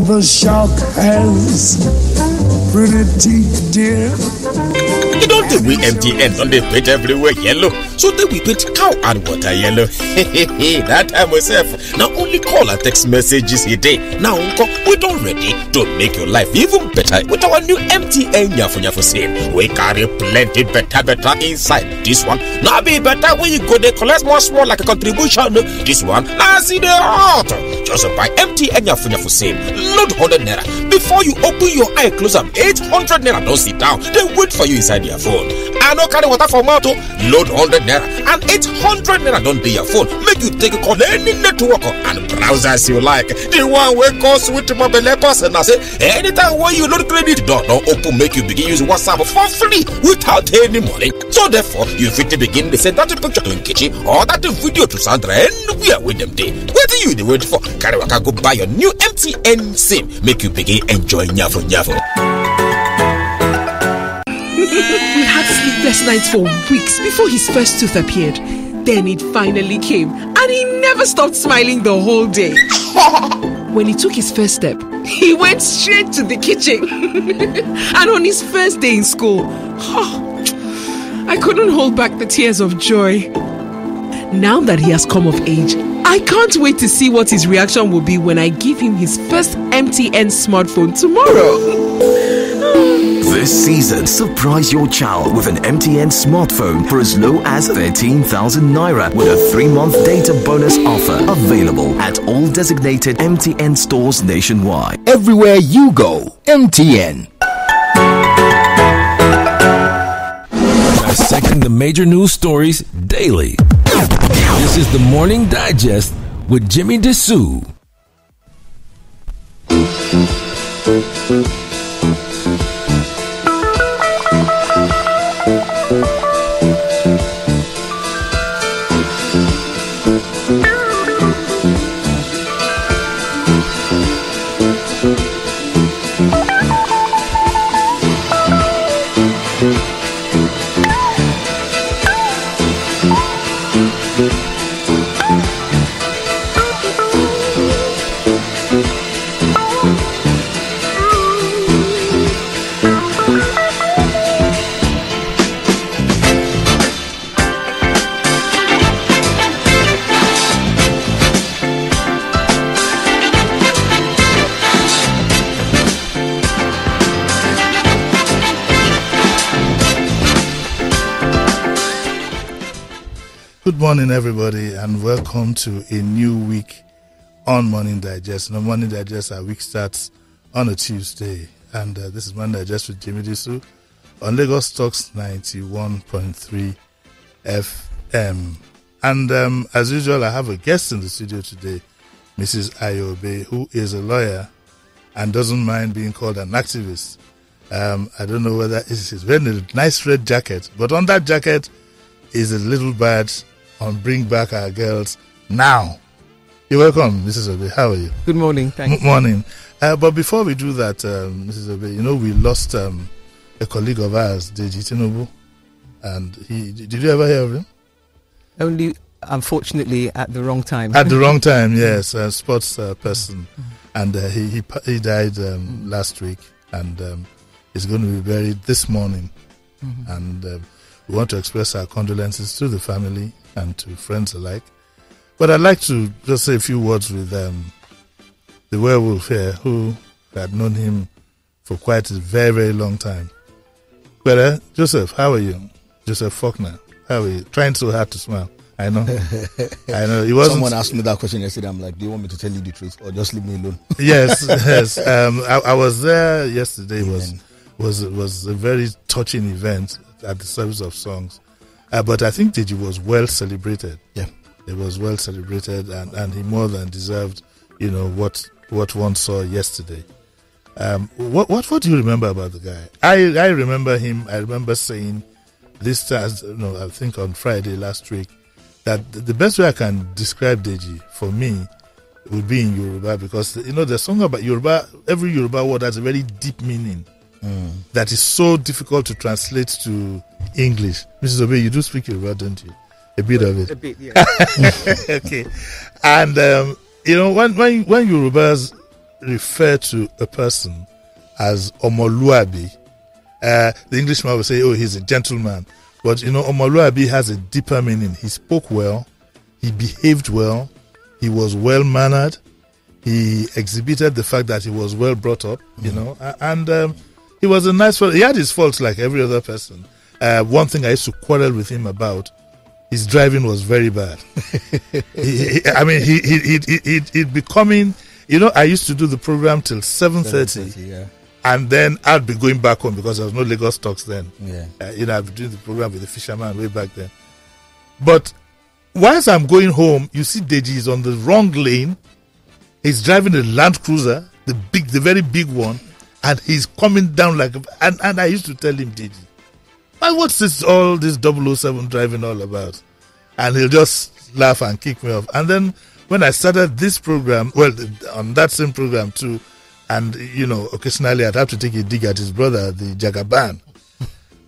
Oh, the shark has pretty teeth, dear. You don't think we MTN on the paint everywhere yellow, so then we paint cow and water yellow. That time myself. Now only call and text messages a day. Now we don't ready to make your life even better with our new MTN Nyafo SIM. We carry plenty better inside. This one now be better when you go they collect more small like a contribution. This one now see the heart. Just buy MTN Nyafo SIM. Load 100 naira before you open your eye. Close up 800 naira. Don't sit down. They wait for you inside your phone. I no carry water for motor. Load 100 naira and 800 naira don't be your phone. Make you take a call any network and browsers you like. The one where costs with mobile person. I say anytime when you load credit, don't open. Make you begin use WhatsApp for free without any money. So therefore, you fit to begin to send that picture to Nkechi or that video to Sandra anywhere with them day. What do you wait for? Carry waka go buy your new MTN SIM. Make you begin enjoy Nyafo. We had sleepless nights for weeks before his first tooth appeared. Then it finally came, and he never stopped smiling the whole day. When he took his first step, he went straight to the kitchen. And on his first day in school, I couldn't hold back the tears of joy. Now that he has come of age, I can't wait to see what his reaction will be when I give him his first MTN smartphone tomorrow. This season, surprise your child with an MTN smartphone for as low as 13,000 naira with a 3-month data bonus offer available at all designated MTN stores nationwide. Everywhere you go, MTN. Dissecting the major news stories daily. This is the Morning Digest with Jimi Disu. Good morning, everybody, and welcome to a new week on Morning Digest. Now, Morning Digest, our week starts on a Tuesday, and this is Morning Digest with Jimi Disu on Lagos Talks 91.3 FM. And as usual, I have a guest in the studio today, Mrs. Ayo Obe, who is a lawyer and doesn't mind being called an activist. I don't know whether she's wearing a nice red jacket, but on that jacket is a little bird on Bring Back Our Girls Now. You're welcome, Mrs. Obe. How are you? Good morning. Thank you. Good morning. But before we do that, Mrs. Obe, you know, we lost a colleague of ours, Deji Tinubu. And did you ever hear of him? Only, unfortunately, at the wrong time. At the wrong time, yes. A sports person. And he died last week. And he's going to be buried this morning. And we want to express our condolences to the family and to friends alike. But I'd like to just say a few words with the werewolf here, who had known him for quite a very, very long time. But Joseph, how are you? Joseph Faulkner, how are you? Trying so hard to smile. I know. I know. It wasn't. Someone asked me that question yesterday. I'm like, do you want me to tell you the truth or just leave me alone? Yes, yes. I was there yesterday. It was a very touching event at the service of songs. But I think Deji was well celebrated. Yeah. It was well celebrated, and he more than deserved, you know, what one saw yesterday. What do you remember about the guy? I remember him. I remember saying this time, I think on Friday last week, that the best way I can describe Deji for me would be in Yoruba, because the song about Yoruba, every Yoruba word has a very deep meaning. That is so difficult to translate to English. Mrs. Obe, you do speak Yoruba, don't you? A bit of it. A bit, yeah. Okay. And when Yorubas refer to a person as Omoluabi, the Englishman will say, oh, he's a gentleman. But, Omoluabi has a deeper meaning. He spoke well. He behaved well. He was well-mannered. He exhibited the fact that he was well brought up, and he was a nice fellow. He had his faults like every other person. One thing I used to quarrel with him about, his driving was very bad. He'd be coming, I used to do the program till 7:30. Yeah. And then I'd be going back home because there was no Lagos Talks then. Yeah. I'd be doing the program with the fisherman way back then. But whilst I'm going home, you see Deji is on the wrong lane. He's driving a Land Cruiser, the very big one, and he's coming down and I used to tell him, Deji, what's all this 007 driving all about? And he'll just laugh and kick me off. And then when I started this program, on that same program too, and occasionally I'd have to take a dig at his brother, the Jagaban.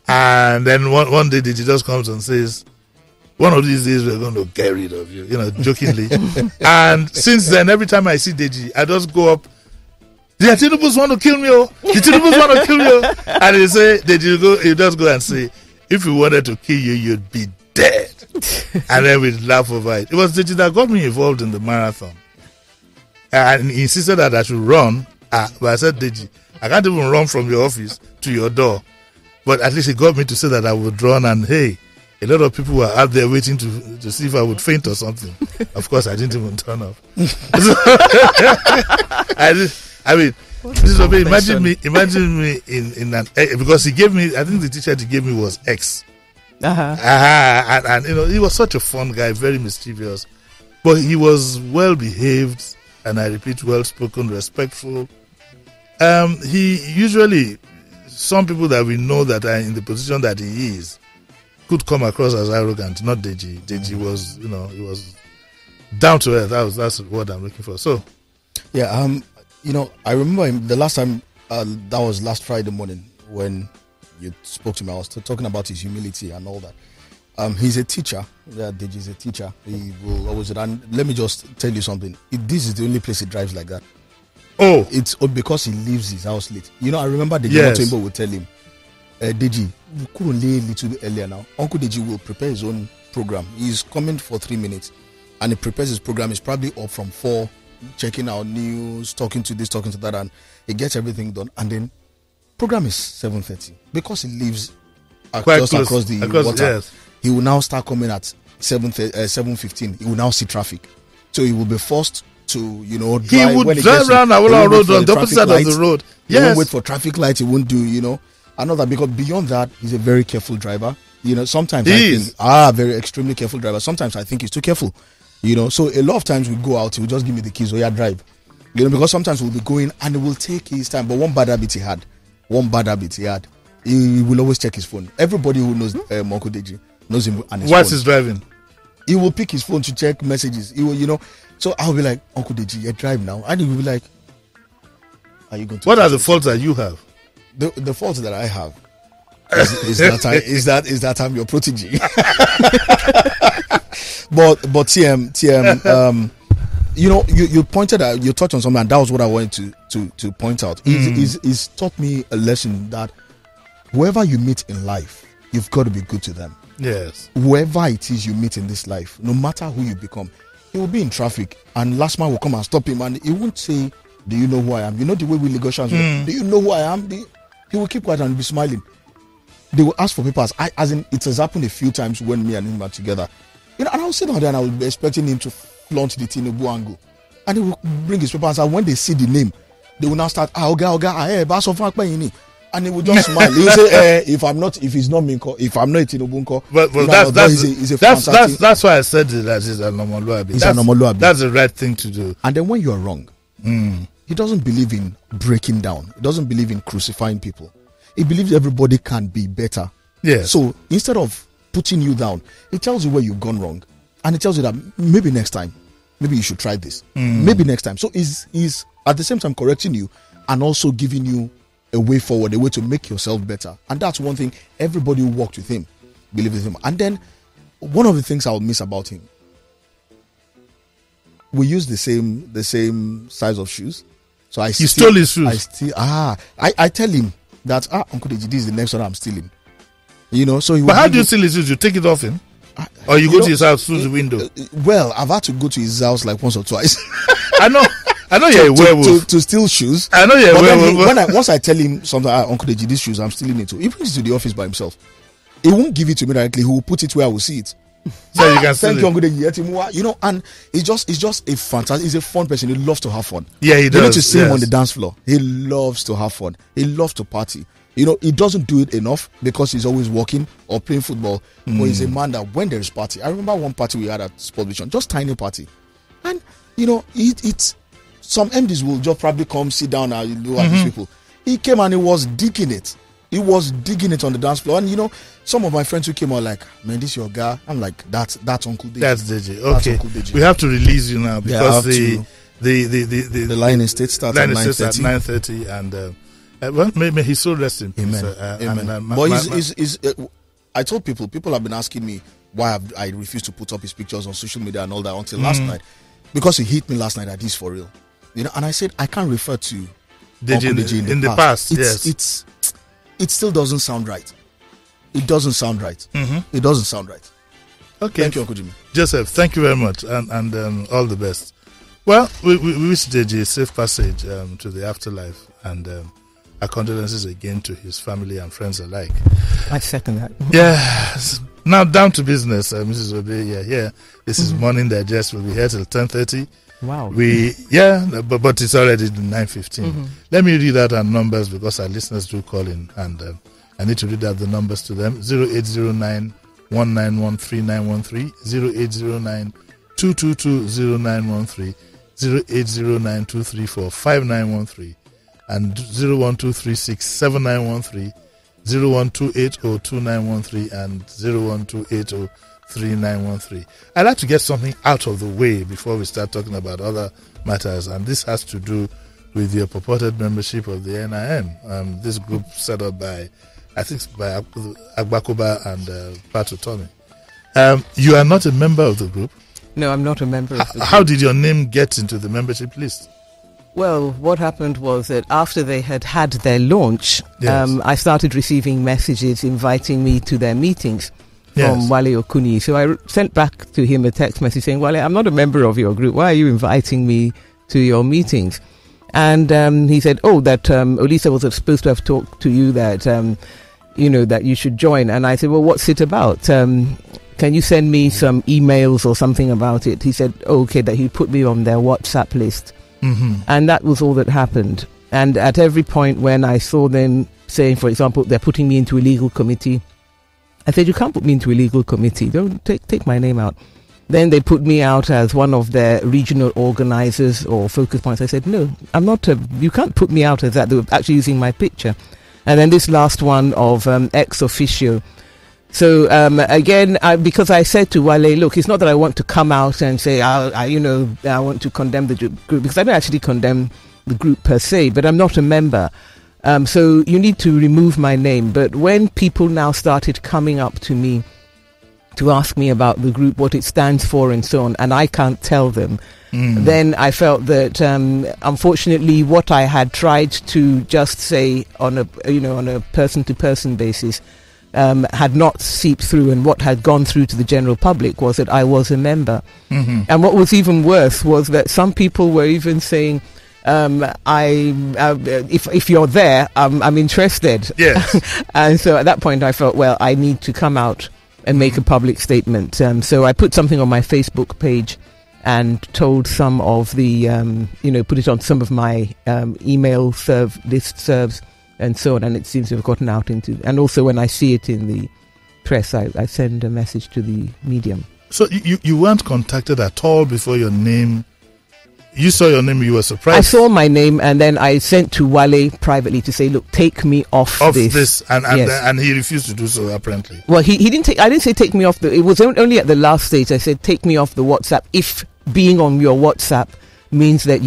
And then one day Deji just comes and says, one of these days we're going to get rid of you, jokingly. And since then, every time I see Deji, I just go up, the Tinubus want to kill me, the Tinubus want to kill you. And he say, he just go and say, if we wanted to kill you, you'd be dead. And then we laugh over it. It was Deji that got me involved in the marathon. And he insisted that I should run. But I said, Deji, I can't even run from your office to your door. But at least he got me to say that I would run, and hey, a lot of people were out there waiting to see if I would faint or something. Of course, I didn't even turn up. Imagine me in an, because he gave me, I think the t-shirt he gave me was X. And he was such a fun guy, very mischievous, but he was well behaved, and I repeat, well spoken, respectful. He usually, some people that we know that are in the position that he is, could come across as arrogant, not Deji. Deji was, he was down to earth. That's what I'm looking for. So, yeah, I remember him the last time. That was last Friday morning when you spoke to me. I was talking about his humility and all that. He's a teacher. Yeah, Deji is a teacher. He will always. And let me just tell you something. This is the only place he drives like that. Oh, it's because he leaves his house late. I remember Deji Motoimbo would tell him, Deji, you couldn't lay a little bit earlier now. Uncle Deji will prepare his own program. He's coming for 3 minutes and he prepares his program. He's probably up from 4, checking out news, talking to this, talking to that, and he gets everything done. And then program is 7:30 because he lives just across the water. Yes. He will now start coming at 7:15. He will now see traffic, so he will be forced to drive. He would drive around Awolowo Road on the opposite side of the road. He won't wait for traffic lights. He won't do another, because beyond that, he's a very careful driver. Sometimes I think very extremely careful driver. Sometimes I think he's too careful. So a lot of times we go out, he will just give me the keys, drive. Because sometimes we'll be going and he will take his time. But one bad habit he had, he will always check his phone. Everybody who knows Uncle Deji knows him and his phone. Whilst he's driving, he will pick his phone to check messages. He will, so I'll be like, Uncle Deji, you drive now. And he will be like, are you going to? What are the faults that you have? The fault that I have is that I'm your protege. but TM, you pointed out, you touched on something, and that was what I wanted to point out. It's taught me a lesson that whoever you meet in life, you've got to be good to them. Yes. Whoever it is you meet in this life, no matter who you become, he will be in traffic, and last man will come and stop him, and he won't say, do you know who I am? The way we Lagosians do you know who I am? He will keep quiet and be smiling. They will ask for papers. It has happened a few times when me and him are together. And I'll sit down there and I will be expecting him to flaunt the Tinubu angle. And he will bring his papers, and when they see the name, they will now start, and he will just smile. He will say, if he's not me, if I'm not a Tinubu, but that's why I said that he's a Nomoluabi. That's the right thing to do. And then when you are wrong, he doesn't believe in breaking down. He doesn't believe in crucifying people. He believes everybody can be better. Yeah. So instead of putting you down, he tells you where you've gone wrong, and he tells you that maybe next time, maybe you should try this. Maybe next time. So he's at the same time correcting you and also giving you a way forward, a way to make yourself better. And that's one thing everybody who worked with him believed in him. And then one of the things I'll miss about him, we use the same size of shoes. So you stole his shoes. I tell him that Uncle Deji, this is the next one I'm stealing. You know, so but how do you steal his shoes? You take it off him, or you go to his house through the window? Well, I've had to go to his house like once or twice. I know you're a werewolf to steal shoes. I know you're a werewolf. Once I tell him something, Uncle Deji, these shoes I'm stealing it too. He brings it to the office by himself. He won't give it to me directly. He will put it where I will see it. So you can thank you, Uncle Deji. You know, and he's just a fantastic. He's a fun person. He loves to have fun. Yeah, he does. You need to see him on the dance floor. He loves to have fun. He loves to party. You know, he doesn't do it enough because he's always working or playing football. But he's a man that when there is party, I remember one party we had at Sport Vision, just tiny party, and you know, it's some MDs will just probably come sit down and look at these people. He came and he was digging it. He was digging it on the dance floor, and you know, some of my friends who came out like, "Man, this your guy." I'm like, "That's Uncle Deji." That's Deji. Okay, Uncle Deji. We have to release you now because the Lion Estate starts at 9:30, and. Well, maybe he's so rest in peace. Amen. But I told people have been asking me why I refused to put up his pictures on social media and all that until last night, because he hit me last night that he's for real, you know. And I said I can't refer to Deji in the past. It still doesn't sound right. It doesn't sound right. It doesn't sound right. Okay, thank you, Uncle Jimmy. Joseph, thank you very much, and all the best. Well, we wish Deji a safe passage to the afterlife, and our condolences again to his family and friends alike. I second that. Yeah. Now down to business, Mrs. Obe. Yeah. This is Morning Digest. We'll be here till 10:30. Wow. But it's already 9:15. Let me read out our numbers because our listeners do call in, and I need to read out the numbers to them. 0809 191 3913, 0809 222 0913, 0809 234 5913. and 01236 7913, 01280 2913, and 01280 3913. I'd like to get something out of the way before we start talking about other matters, and this has to do with your purported membership of the NIM. This group set up by Agbakoba and Pato Tommy. You are not a member of the group? No, I'm not a member of the group. How did your name get into the membership list? Well, what happened was that after they had their launch, I started receiving messages inviting me to their meetings from Wale Okuni. So I sent back to him a text message saying, Wale, I'm not a member of your group. Why are you inviting me to your meetings? And he said, that Olisa was supposed to have talked to you that, that you should join. And I said, well, what's it about? Can you send me some emails or something about it? He said, okay, that he put me on their WhatsApp list. And that was all that happened. And at every point when I saw them saying, for example, they're putting me into a legal committee, I said, you can't put me into a legal committee. Don't take my name out. Then they put me out as one of their regional organizers or focus points. I said, no, I'm not. You can't put me out as that. They were actually using my picture. And then this last one of ex officio. So again, because I said to Wale, look, it's not that I want to come out and say, I want to condemn the group, because I don't actually condemn the group per se, but I'm not a member. So you need to remove my name. But when people now started coming up to me to ask me about the group, what it stands for and so on, and I can't tell them, then I felt that unfortunately what I had tried to just say on a person-to-person basis had not seeped through, and what had gone through to the general public was that I was a member. And what was even worse was that some people were even saying, if you're there, I'm interested. Yes. And so at that point I felt, well, I need to come out and make a public statement. So I put something on my Facebook page and told some of the, put it on some of my email listservs and so on, and it seems to have gotten out into, and also when I see it in the press, I send a message to the medium. So you weren't contacted at all before your name? You saw your name, you were surprised? I saw my name, and then I sent to Wale privately to say, look, take me off this. And he refused to do so, apparently. Well, he didn't take, I didn't say take me off it was only at the last stage I said take me off the WhatsApp if being on your WhatsApp means that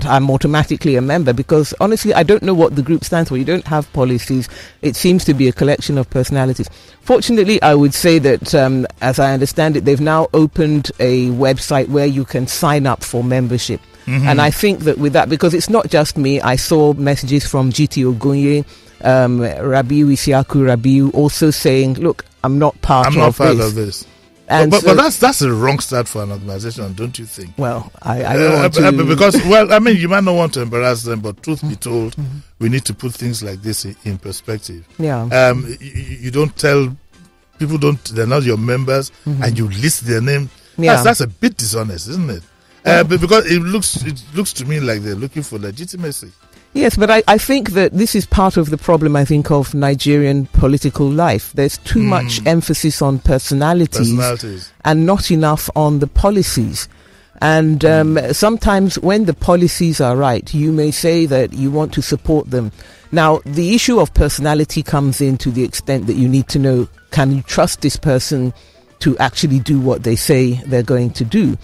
I'm automatically a member, because honestly I don't know what the group stands for. You don't have policies. It seems to be a collection of personalities. Fortunately, I would say that as I understand it, they've now opened a website where you can sign up for membership. And I think that with that, because it's not just me, I saw messages from GT Ogunye, Rabiu Isiaku Rabiu, also saying, look, I'm not part of this. And but that's a wrong start for an organization, don't you think? Well, I don't want to... Because, well, I mean, you might not want to embarrass them, but truth be told, we need to put things like this in perspective. Yeah. You don't tell people, they're not your members, and you list their name. Yeah. That's a bit dishonest, isn't it? But because it looks to me like they're looking for legitimacy. Yes, but I think that this is part of the problem, I think, of Nigerian political life. There's too much emphasis on personalities and not enough on the policies. And sometimes when the policies are right, you may say that you want to support them. Now, the issue of personality comes in to the extent that you need to know, can you trust this person to actually do what they say they're going to do?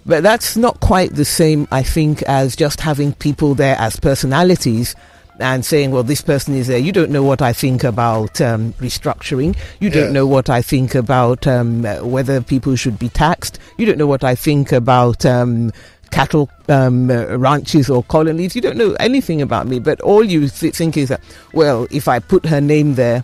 But that's not quite the same, I think, as just having people there as personalities and saying, well, this person is there. You don't know what I think about restructuring. You don't know what I think about whether people should be taxed. You don't know what I think about cattle ranches or colonies. You don't know anything about me. But all you think is that, well, if I put her name there,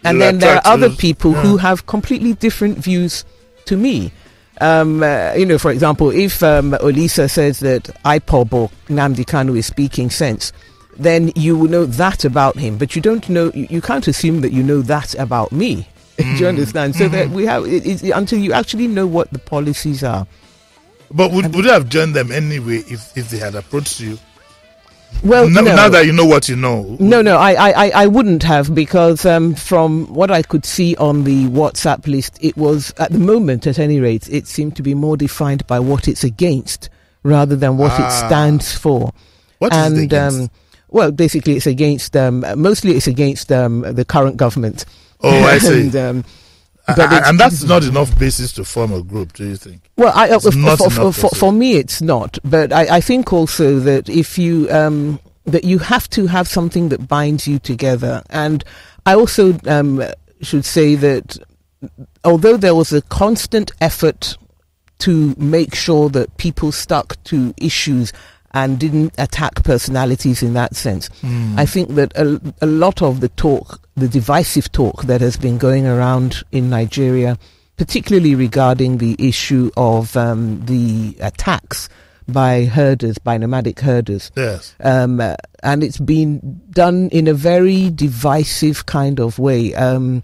and then there are other people who have completely different views to me. For example, if Olisa says that IPOB or Nnamdi Kanu is speaking sense, then you will know that about him. But you don't know, you can't assume that you know that about me. Do you understand? So that we have, until you actually know what the policies are. But would you have joined them anyway if they had approached you? Well, now that you know what you know. No, I wouldn't have, because from what I could see on the WhatsApp list, it was, at the moment at any rate, it seemed to be more defined by what it's against rather than what it stands for. What is it against? Well, basically it's against, mostly it's against the current government. Oh, I see. And that's not enough basis to form a group, do you think? Well, for me, it's not. But I think also that if you that you have to have something that binds you together. And I also should say that although there was a constant effort to make sure that people stuck to issues and didn't attack personalities in that sense, I think that a lot of the talk, the divisive talk that has been going around in Nigeria, particularly regarding the issue of the attacks by herders, by nomadic herders. Yes. And it's been done in a very divisive kind of way. And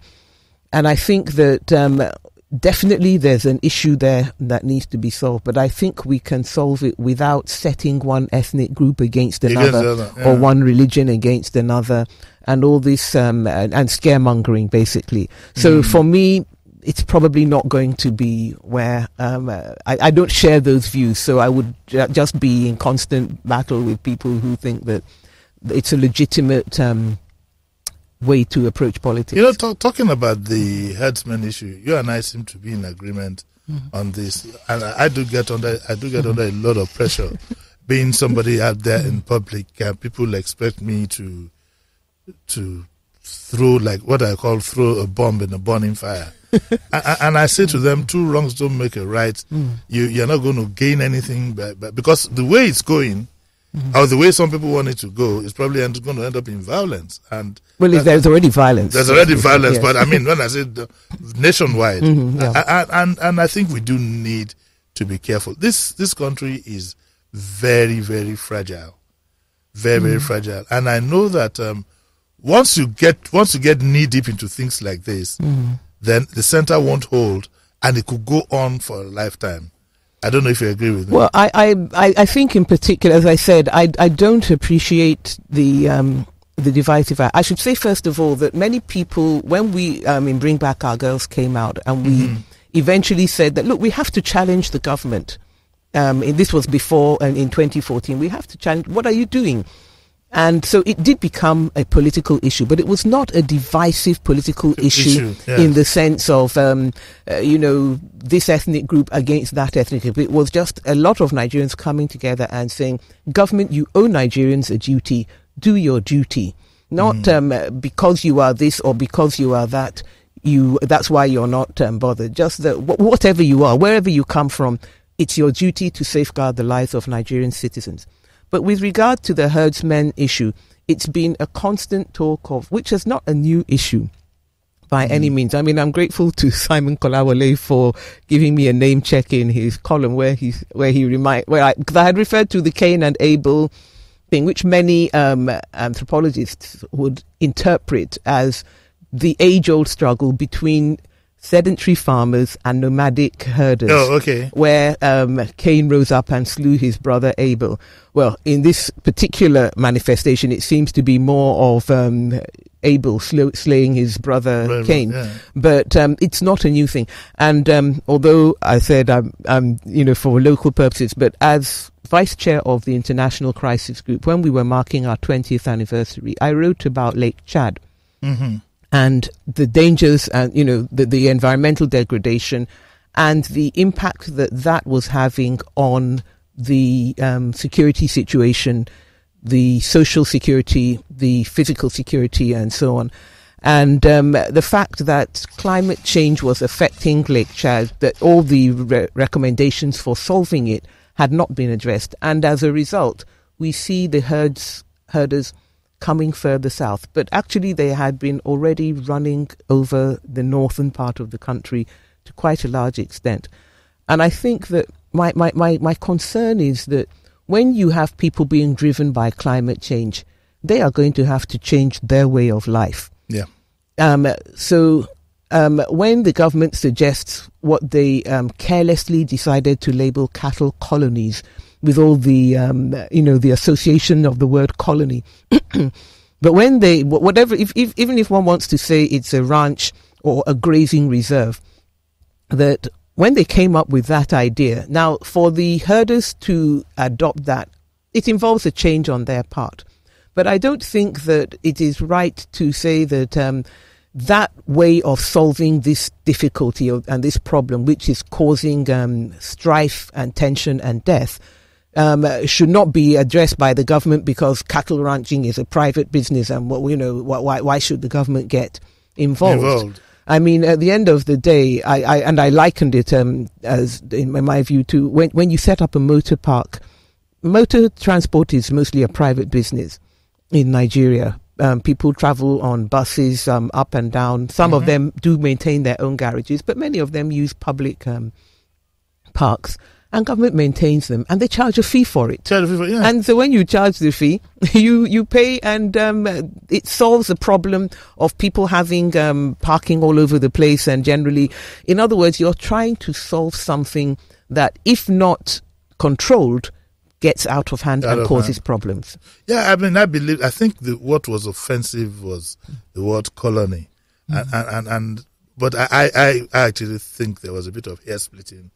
I think that definitely there's an issue there that needs to be solved, but I think we can solve it without setting one ethnic group against another, or one religion against another, and all this and scaremongering, basically. So for me, it's probably not going to be where I don't share those views, so I would just be in constant battle with people who think that it's a legitimate way to approach politics. You know, talking about the herdsmen issue, you and I seem to be in agreement on this, and I do get under a lot of pressure. Being somebody out there in public, people expect me to throw, like what I call throw a bomb in a burning fire. And I say to them, two wrongs don't make a right. You're not going to gain anything, but because the way it's going, or the way some people want it to go, is probably going to end up in violence. And well, there's already violence. There's already violence, yes. But I mean, when I say nationwide, and I think we do need to be careful. This country is very, very fragile, very fragile, and I know that once you get knee deep into things like this, then the center won't hold, and it could go on for a lifetime. I don't know if you agree with me. Well, I think in particular, as I said, I don't appreciate the divisive. I should say first of all that many people, when we in Bring Back Our Girls came out, and we eventually said that, look, we have to challenge the government. This was before, and in 2014, we have to challenge. What are you doing? And so it did become a political issue, but it was not a divisive political issue in the sense of, this ethnic group against that ethnic group. It was just a lot of Nigerians coming together and saying, government, you owe Nigerians a duty, do your duty. Not because you are this or because you are that, that's why you're not bothered. Just that whatever you are, wherever you come from, it's your duty to safeguard the lives of Nigerian citizens. But with regard to the herdsmen issue, it's been a constant talk of, which is not a new issue by any means. I mean, I'm grateful to Simon Kolawole for giving me a name check in his column because I had referred to the Cain and Abel thing, which many anthropologists would interpret as the age-old struggle between sedentary farmers and nomadic herders. Oh, okay. Where Cain rose up and slew his brother Abel. Well, in this particular manifestation, it seems to be more of Abel slaying his brother Cain. Yeah. But it's not a new thing. And although I said I'm for local purposes, but as vice chair of the International Crisis Group, when we were marking our 20th anniversary, I wrote about Lake Chad. Mm-hmm. And the dangers and, the environmental degradation and the impact that was having on the security situation, the social security, the physical security, and so on. And the fact that climate change was affecting Lake Chad, that all the recommendations for solving it had not been addressed. And as a result, we see the herders coming further south, but actually they had been already running over the northern part of the country to quite a large extent. And I think that my concern is that when you have people being driven by climate change, they are going to have to change their way of life. Yeah. So when the government suggests what they carelessly decided to label cattle colonies, with all the, the association of the word colony. But when even if one wants to say it's a ranch or a grazing reserve, that when they came up with that idea, now for the herders to adopt that, it involves a change on their part. But I don't think that it is right to say that that way of solving this difficulty and this problem, which is causing strife and tension and death, should not be addressed by the government because cattle ranching is a private business, and why should the government get involved? I mean, at the end of the day, I likened it as, in my view, to when you set up a motor park. Motor transport is mostly a private business in Nigeria. People travel on buses up and down. Some of them do maintain their own garages, but many of them use public parks. And government maintains them, and they charge a fee for it. And so when you charge the fee, you pay, and it solves the problem of people having parking all over the place. And generally, in other words, you're trying to solve something that, if not controlled, gets out of hand and causes problems. Yeah, I mean, I think what was offensive was the word colony, but I actually think there was a bit of hair splitting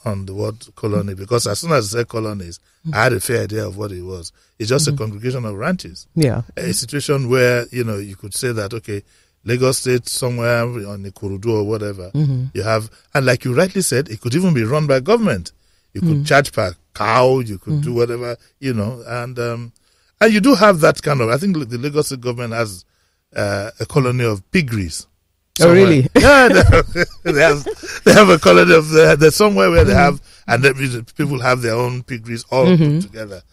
on the word colony, because as soon as I said colonies, I had a fair idea of what it was. It's just a congregation of ranches. Yeah. A situation where, you could say that, okay, Lagos State, somewhere on the Kurudu or whatever, you have, and like you rightly said, it could even be run by government. You could charge per cow, you could do whatever, and you do have that kind of, I think the Lagos State government has a colony of piggeries. Somewhere. Oh, really? Yeah, they have a colony of there's somewhere where they have, and people have their own piggeries all put together.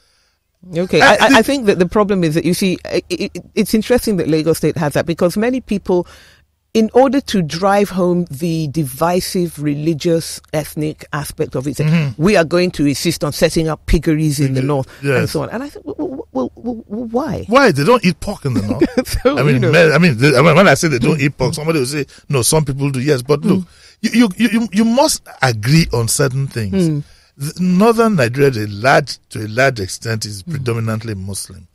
Okay, I think that the problem is that, you see, it's interesting that Lagos State has that, because many people, in order to drive home the divisive religious ethnic aspect of it, say, we are going to insist on setting up piggeries in the north and so on. And I think, well, why? Why? They don't eat pork in the north. So, when I say they don't eat pork, somebody will say, no, some people do, yes. But look, you must agree on certain things. Northern Nigeria, to a large extent, is predominantly Muslim.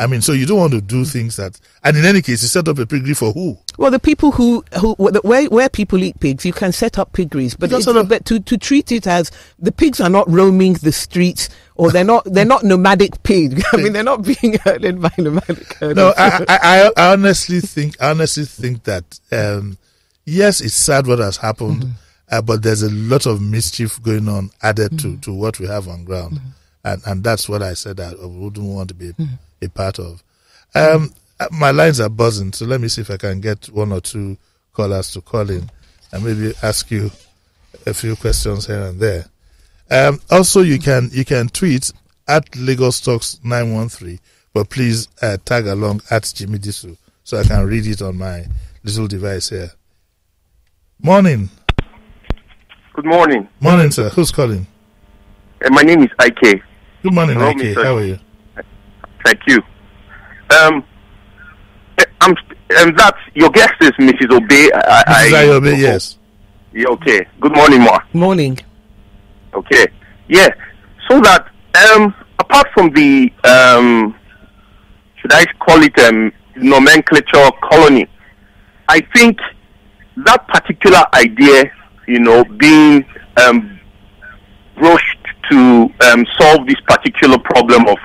I mean, so you don't want to do things that, and in any case, you set up a piggery for who? Well, the people where people eat pigs, you can set up piggeries, but to treat it as the pigs are not roaming the streets, or they're not nomadic pigs. I mean, they're not being herded by nomadic herders. No, I honestly think that yes, it's sad what has happened, but there's a lot of mischief going on added to what we have on ground, and that's what I said that I wouldn't want to be a part of. My lines are buzzing, so let me see if I can get one or two callers to call in and maybe ask you a few questions here and there. Also, you can tweet at Lagos Talks 913, but please tag along at Jimi Disu so I can read it on my little device here. Morning. Good morning. Morning, sir. Who's calling? My name is IK. Good morning, IK. How are you? Thank you. That your guest is Mrs. Obe. Mrs. Ayo Obe, yes. Yeah, okay. Good morning, Ma. Morning. Okay. Yeah. So that apart from the should I call it nomenclature colony, I think that particular idea, being brushed to solve this particular problem of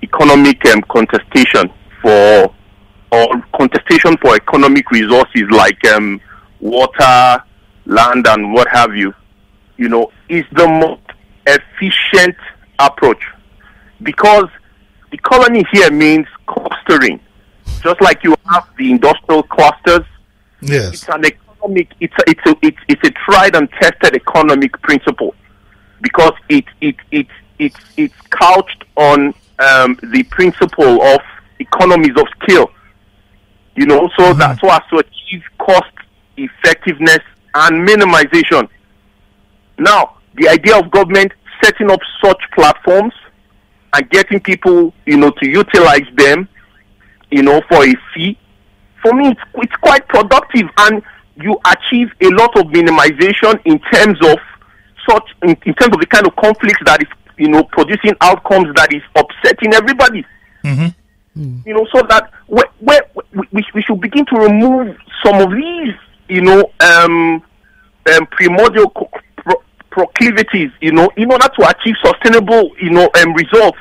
economic contestation for economic resources like water, land, and what have you, is the most efficient approach, because the colony here means clustering, just like you have the industrial clusters. Yes, it's an economic. It's a tried and tested economic principle, because it's couched on the principle of economies of scale. So that's so as to achieve cost effectiveness and minimization. Now, the idea of government setting up such platforms and getting people, to utilize them, for a fee, for me, it's quite productive, and you achieve a lot of minimization in terms of the kind of conflicts that is, producing outcomes that is upsetting everybody. So that we should begin to remove some of these, primordial proclivities, in order to achieve sustainable, results.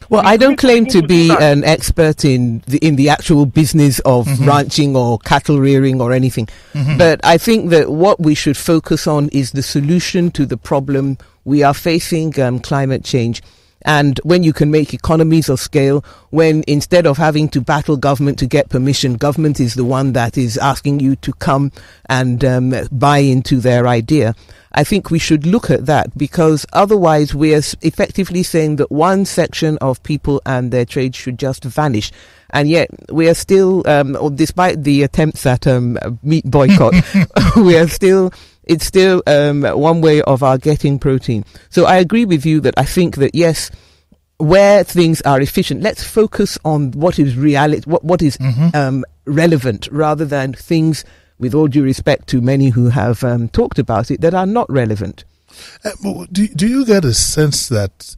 Well, I don't claim to be an expert in the actual business of ranching or cattle rearing or anything, but I think that what we should focus on is the solution to the problem we are facing, climate change. And when you can make economies of scale, when instead of having to battle government to get permission, government is the one that is asking you to come and buy into their idea, I think we should look at that, because otherwise we are effectively saying that one section of people and their trade should just vanish. And yet we are still, despite the attempts at meat boycott, it's still one way of our getting protein. So I agree with you that I think that, yes, where things are efficient, let's focus on what is reality, what is relevant, rather than things, with all due respect to many who have talked about it, that are not relevant. Do you get a sense that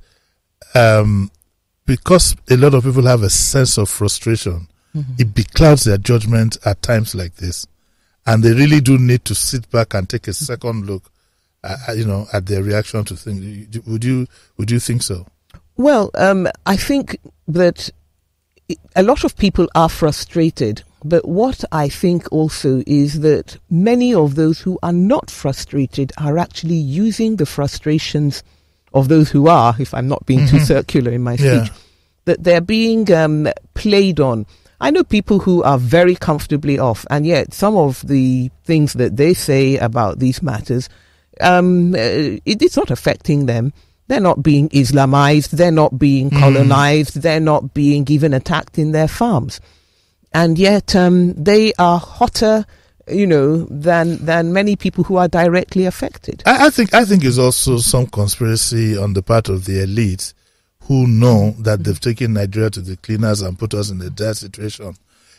because a lot of people have a sense of frustration, it beclouds their judgment at times like this, and they really do need to sit back and take a second look, at their reaction to things? Would you think so? Well, I think that a lot of people are frustrated, but what I think also is that many of those who are not frustrated are actually using the frustrations of those who are, if I'm not being too circular in my speech, that they're being played on. I know people who are very comfortably off, and yet some of the things that they say about these matters, it's not affecting them. They're not being Islamized, they're not being colonized, they're not being even attacked in their farms. And yet they are hotter, than many people who are directly affected. I think it's also some conspiracy on the part of the elite who know that they've taken Nigeria to the cleaners and put us in a dire situation,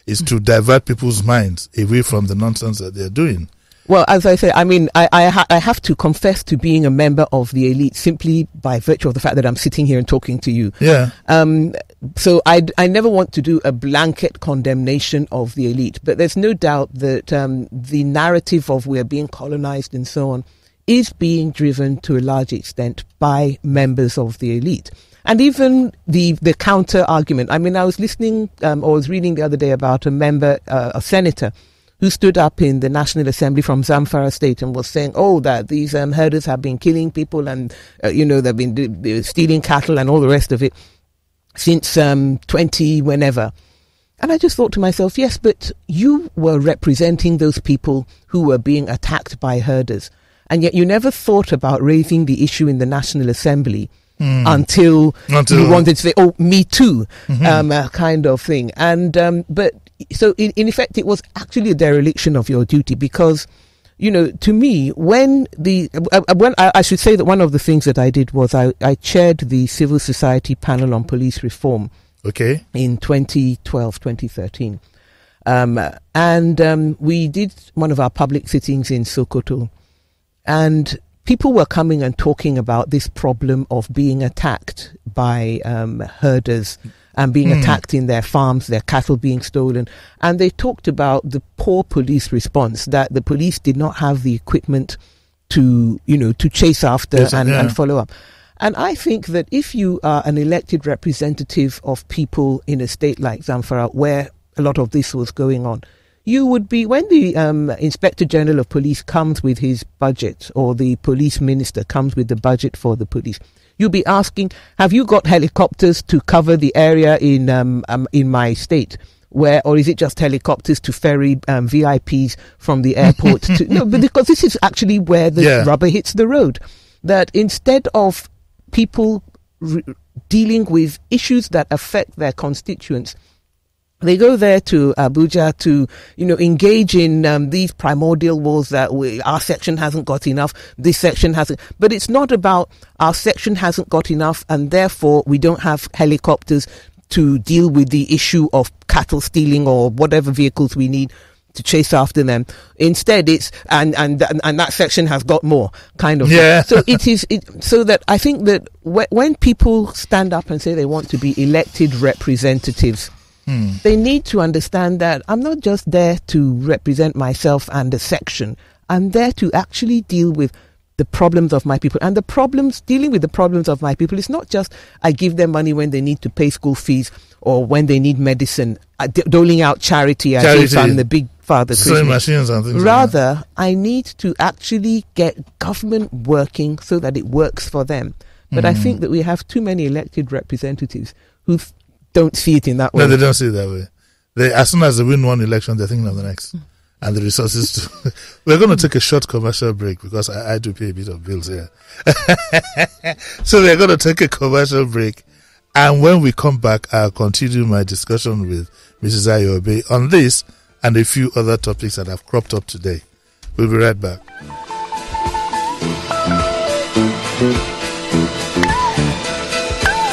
is to divert people's minds away from the nonsense that they're doing. Well, as I say, I mean, I have to confess to being a member of the elite simply by virtue of the fact that I'm sitting here and talking to you. Yeah. So I never want to do a blanket condemnation of the elite, but there's no doubt that the narrative of we're being colonized and so on is being driven to a large extent by members of the elite. And even the counter argument. I mean, I was listening or was reading the other day about a member, a senator, who stood up in the National Assembly from Zamfara State and was saying, that these herders have been killing people and, they've been stealing cattle and all the rest of it since 20 whenever. And I just thought to myself, yes, but you were representing those people who were being attacked by herders. And yet you never thought about raising the issue in the National Assembly until you wanted to say, me too, kind of thing. And but so in effect, it was actually a dereliction of your duty because, to me, when I should say that one of the things that I did was I chaired the Civil Society Panel on Police Reform. Okay. In 2013. And we did one of our public sittings in Sokoto. And people were coming and talking about this problem of being attacked by herders and being attacked in their farms, their cattle being stolen. And they talked about the poor police response, that the police did not have the equipment to chase after and follow up. And I think that if you are an elected representative of people in a state like Zamfara, where a lot of this was going on, you would be, when the Inspector General of Police comes with his budget, or the police minister comes with the budget for the police, you'll be asking, have you got helicopters to cover the area in my state? Or is it just helicopters to ferry VIPs from the airport? No, but because this is actually where the rubber hits the road. That instead of people dealing with issues that affect their constituents, they go there to Abuja to, engage in these primordial wars that our section hasn't got enough, this section hasn't. But it's not about our section hasn't got enough and therefore we don't have helicopters to deal with the issue of cattle stealing or whatever vehicles we need to chase after them. Instead, it's and that section has got more kind of. Yeah. So so that I think that when people stand up and say they want to be elected representatives, they need to understand that I'm not just there to represent myself and a section. I'm there to actually deal with the problems of my people. And dealing with the problems of my people is not just I give them money when they need to pay school fees or when they need medicine, doling out charity as if I'm the big father. Sewing machines and things. Rather, like that. I need to actually get government working so that it works for them. But I think that we have too many elected representatives who don't see it in that way. No, they don't see it that way. As soon as they win one election, they're thinking of the next. And the resources to... We're going to take a short commercial break because I do pay a bit of bills here. So we're going to take a commercial break. And when we come back, I'll continue my discussion with Mrs. Ayo Obe on this and a few other topics that have cropped up today. We'll be right back.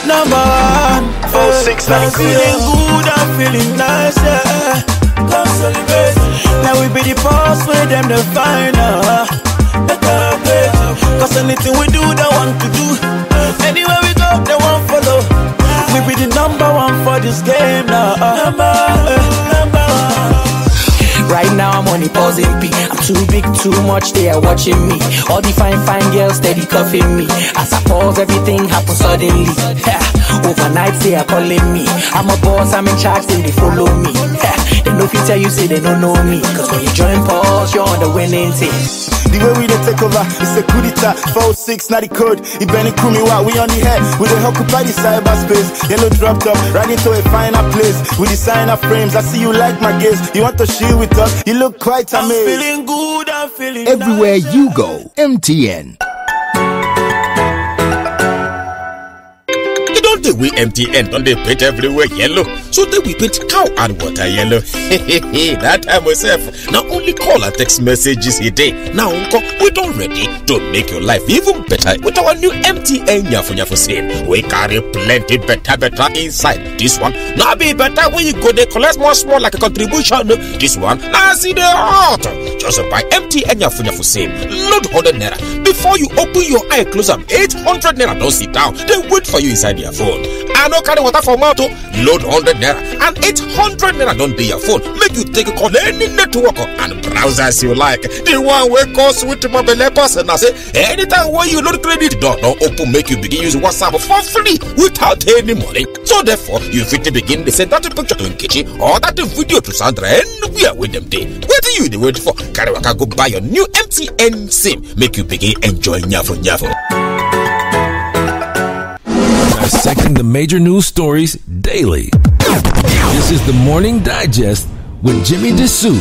Number 1, I'm feeling good, I'm feeling nice, yeah. Come celebrate. Now we be the boss with them the final. Better play. Cause anything we do, they want to do. Anywhere we go, they want follow. We be the number 1 for this game now. Number 1. Right now I'm on a pausing P. I'm too big, too much, they are watching me. All the fine girls steady cuffing me. As I pause, everything happens suddenly. Overnight they are calling me. I'm a boss, I'm in charge, then they follow me. They know if you tell you, say they don't know me. Cause when you join pause, you're on the winning team. The way we dey take over, it's a coup d'etat. 4-6, not the code. It Benny Kumi, we on the head. We dey occupy the cyberspace. Yellow dropped up, right into a finer place. With designer frames, I see you like my gaze. You want to chill with us? You look quite amazed. I'm feeling good, I'm feeling everywhere nice. You go, MTN. We MTN on the paint everywhere yellow, so then we paint cow and water yellow. That time myself. Now only call and text messages a day. Now uncle, we don't ready to make your life even better with our new MTN Nyafu sale. We carry plenty better inside. This one now be better when you go there collect more small like a contribution. This one now see the hot. Just buy MTN Yafu SIM. Load 100 naira. Before you open your eye, close up 800 naira. Don't sit down. They wait for you inside your phone. I no carry water for mouth. Load 100 naira and 800 naira. Don't do your phone. Make you take a call any network and browse as you like. The one way cost with mobile person. I say anytime when you load credit, don't open. Make you begin use WhatsApp for free without any money. So therefore, you fit to begin to send that picture to Nkechi or that video to Sandra anywhere with them day. What do you wait for? Carry waka go buy your new MTN SIM. Make you begin enjoy nyafo. Dissecting the major news stories daily. This is the Morning Digest with Jimi Disu.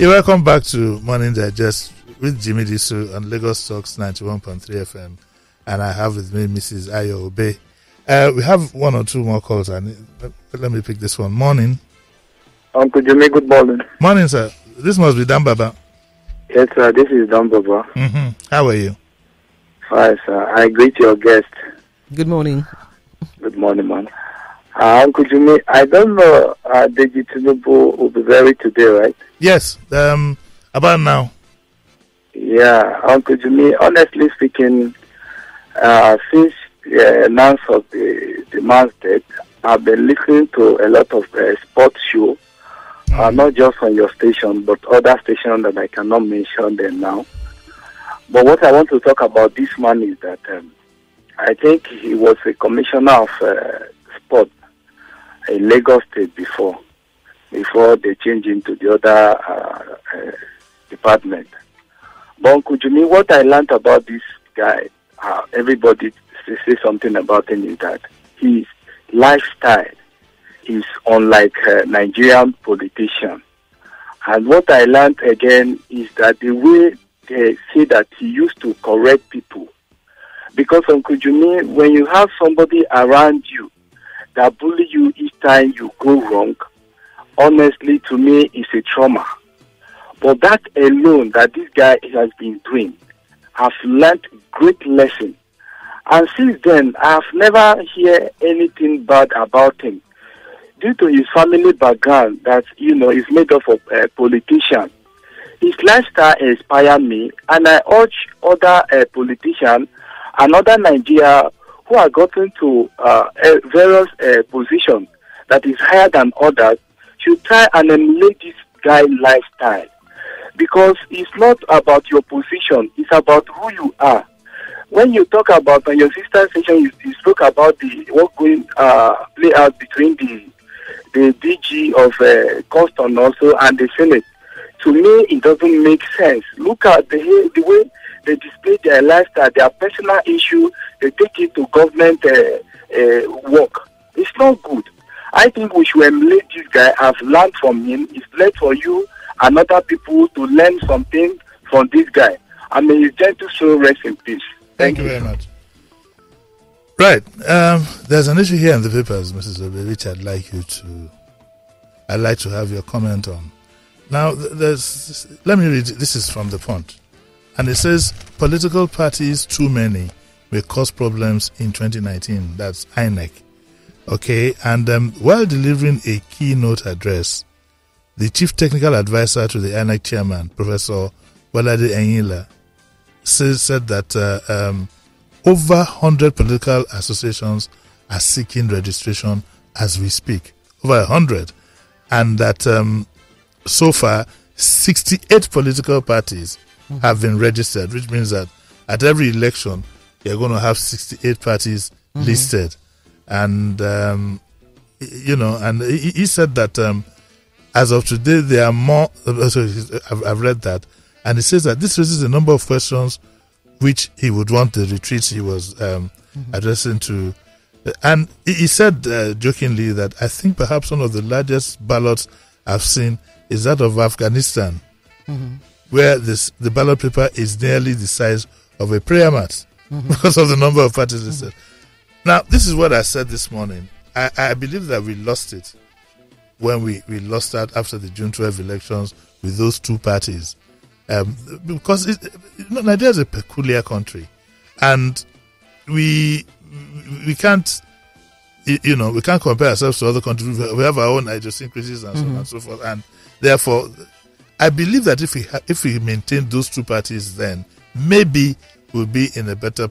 Welcome back to Morning Digest with Jimi Disu on Lagos Talks 91.3 FM, and I have with me Mrs. Ayo Obe. We have one or two more calls, and let me pick this one. Morning. Uncle Jimmy, good morning. Morning, sir. This must be Dan Baba. Yes, sir. This is Dan Baba. Mm-hmm. How are you? Fine, sir. I greet your guest. Good morning. Good morning, man. Uncle Jimmy, I don't know, Deji Tinubu will be buried today, right? Yes, about now. Yeah, Uncle Jimmy, honestly speaking, since the announcement of the man's death, I've been listening to a lot of sports shows, not just on your station, but other stations that I cannot mention them now. But what I want to talk about this man is that I think he was a commissioner of sport in Lagos State before they changed into the other department. But Uncle Jimmy, what I learned about this guy, everybody say something about him, is that his lifestyle is unlike Nigerian politicians. And what I learned again is that the way they say that he used to correct people. Because Uncle Jimmy, when you have somebody around you that bully you each time you go wrong, honestly, to me, it's a trauma. But that alone that this guy has been doing, I've learned great lesson. And since then, I've never heard anything bad about him. Due to his family background that, is made up of politicians, his lifestyle inspired me, and I urge other politicians and other Nigeria who are gotten to various positions that is higher than others should try and emulate this guy's lifestyle. Because it's not about your position, it's about who you are. When you talk about, on your sister station, you spoke about what going play out between the DG of Custom also and the Senate. To me, it doesn't make sense. Look at the way they display their lifestyle, their personal issue, they take it to government work. It's not good. I think we should emulate this guy. I've learned from him. It's left for you and other people to learn something from this guy. I mean, his gentle soul rest in peace. Thank you very much. Right. There's an issue here in the papers, Mrs. Obe, which I'd like to have your comment on. Now, let me read. This is from the Punch. And it says, political parties too many may cause problems in 2019. That's INEC. Okay, and while delivering a keynote address, the chief technical advisor to the INEC chairman, Professor Walade Enyila, said that over 100 political associations are seeking registration as we speak. Over 100. And that so far, 68 political parties have been registered, which means that at every election, you're going to have 68 parties listed. And, and he said that as of today, there are more. I've read that. And it says that this raises a number of questions which he would want the retreats he was addressing to. And he said jokingly that I think perhaps one of the largest ballots I've seen is that of Afghanistan, where the ballot paper is nearly the size of a prayer mat because of the number of parties listed. Now, this is what I said this morning. I believe that we lost it when we lost that after the June 12 elections with those two parties. Because Nigeria is a peculiar country, and we can't, we can't compare ourselves to other countries. We have our own idiosyncrasies and so on and so forth, and therefore, I believe that if we maintain those two parties, then maybe we'll be in a better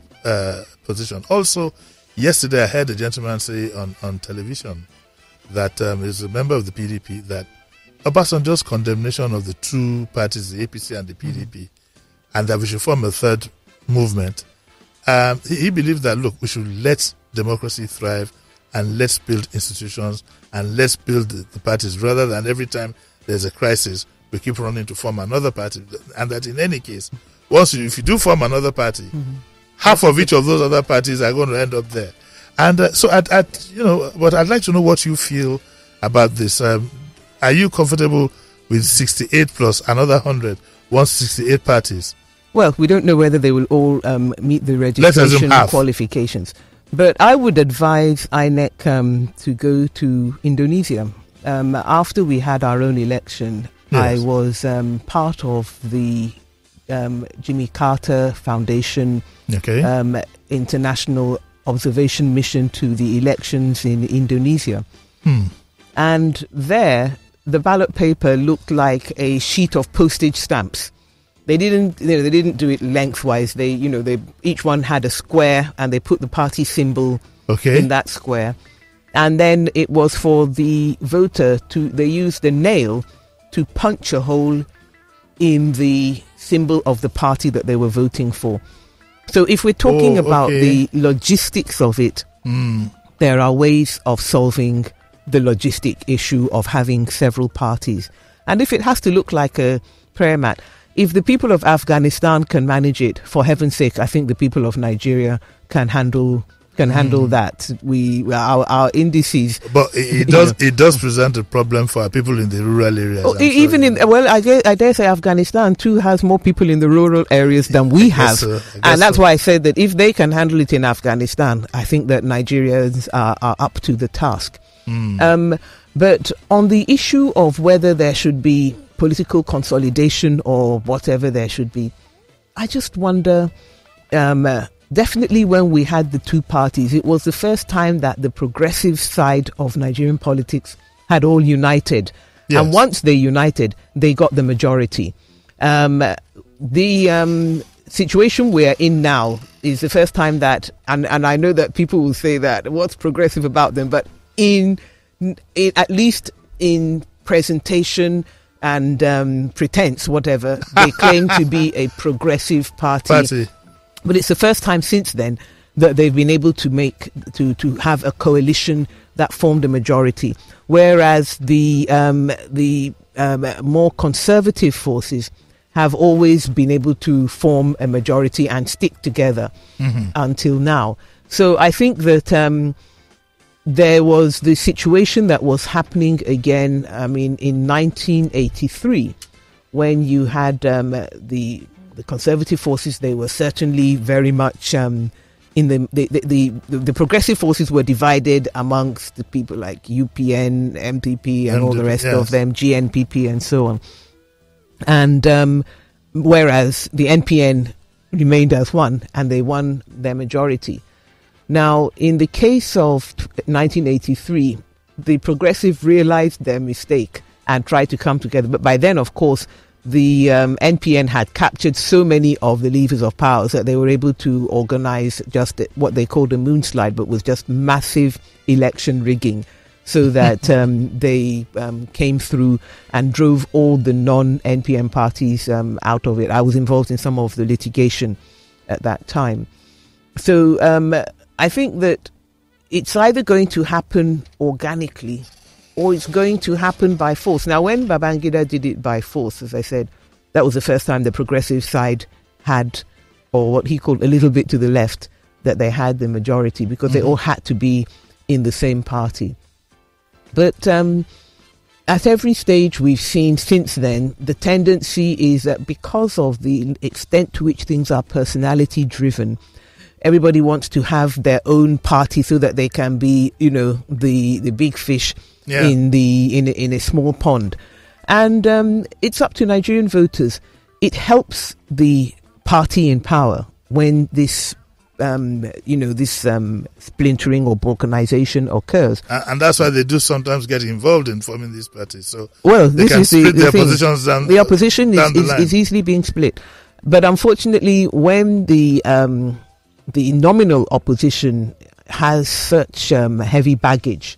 position. Also, yesterday I heard a gentleman say on television that is a member of the PDP that Obasanjo's condemnation of the two parties, the APC and the PDP, and that we should form a third movement. He believed that, look, we should let democracy thrive and let's build institutions and let's build the parties rather than every time there's a crisis, we keep running to form another party. And that in any case, if you do form another party, half of each of those other parties are going to end up there. And so, but I'd like to know what you feel about this. Are you comfortable with 68 plus another 100, 168 parties? Well, we don't know whether they will all meet the registration qualifications. But I would advise INEC to go to Indonesia. After we had our own election, I was part of the Jimmy Carter Foundation international observation mission to the elections in Indonesia. And there, the ballot paper looked like a sheet of postage stamps. They didn't do it lengthwise. They each one had a square, and they put the party symbol in that square. And then it was for the voter they used a nail to punch a hole in the symbol of the party that they were voting for. So if we're talking about the logistics of it, there are ways of solving the logistic issue of having several parties. And if it has to look like a prayer mat, if the people of Afghanistan can manage it, for heaven's sake, I think the people of Nigeria can handle that. Our indices, but it does present a problem for our people in the rural areas. I dare say Afghanistan too has more people in the rural areas than we have, and that's why I said that if they can handle it in Afghanistan, I think that Nigerians are up to the task. But on the issue of whether there should be political consolidation or whatever there should be, I just wonder. Definitely when we had the two parties, it was the first time that the progressive side of Nigerian politics had all united. Yes. And once they united, they got the majority. The situation we're in now is the first time that, and I know that people will say that, what's progressive about them? But in at least in presentation and pretense, whatever, they claim to be a progressive party. But it's the first time since then that they've been able to to have a coalition that formed a majority, whereas the more conservative forces have always been able to form a majority and stick together until now. So I think that there was the situation that was happening again. I mean, in 1983, when you had the conservative forces, they were certainly very much in the progressive forces were divided amongst the people like UPN, MPP, and all the rest of them, GNPP, and so on. And whereas the NPN remained as one, and they won their majority. Now, in the case of 1983, the progressive realized their mistake and tried to come together. But by then, of course, the NPN had captured so many of the levers of power that they were able to organize just what they called a moonslide, but was just massive election rigging, so that they came through and drove all the non-NPN parties out of it. I was involved in some of the litigation at that time. So I think that it's either going to happen organically or it's going to happen by force. Now, when Babangida did it by force, as I said, that was the first time the progressive side had or what he called a little bit to the left, that they had the majority, because they all had to be in the same party. But at every stage we've seen since then, the tendency is that because of the extent to which things are personality driven, everybody wants to have their own party so that they can be, the big fish in a small pond. And it's up to Nigerian voters. It helps the party in power when this splintering or balkanization occurs. And that's why they do sometimes get involved in forming these parties. So they can split their positions down. The opposition is easily being split. But unfortunately, when the nominal opposition has such heavy baggage,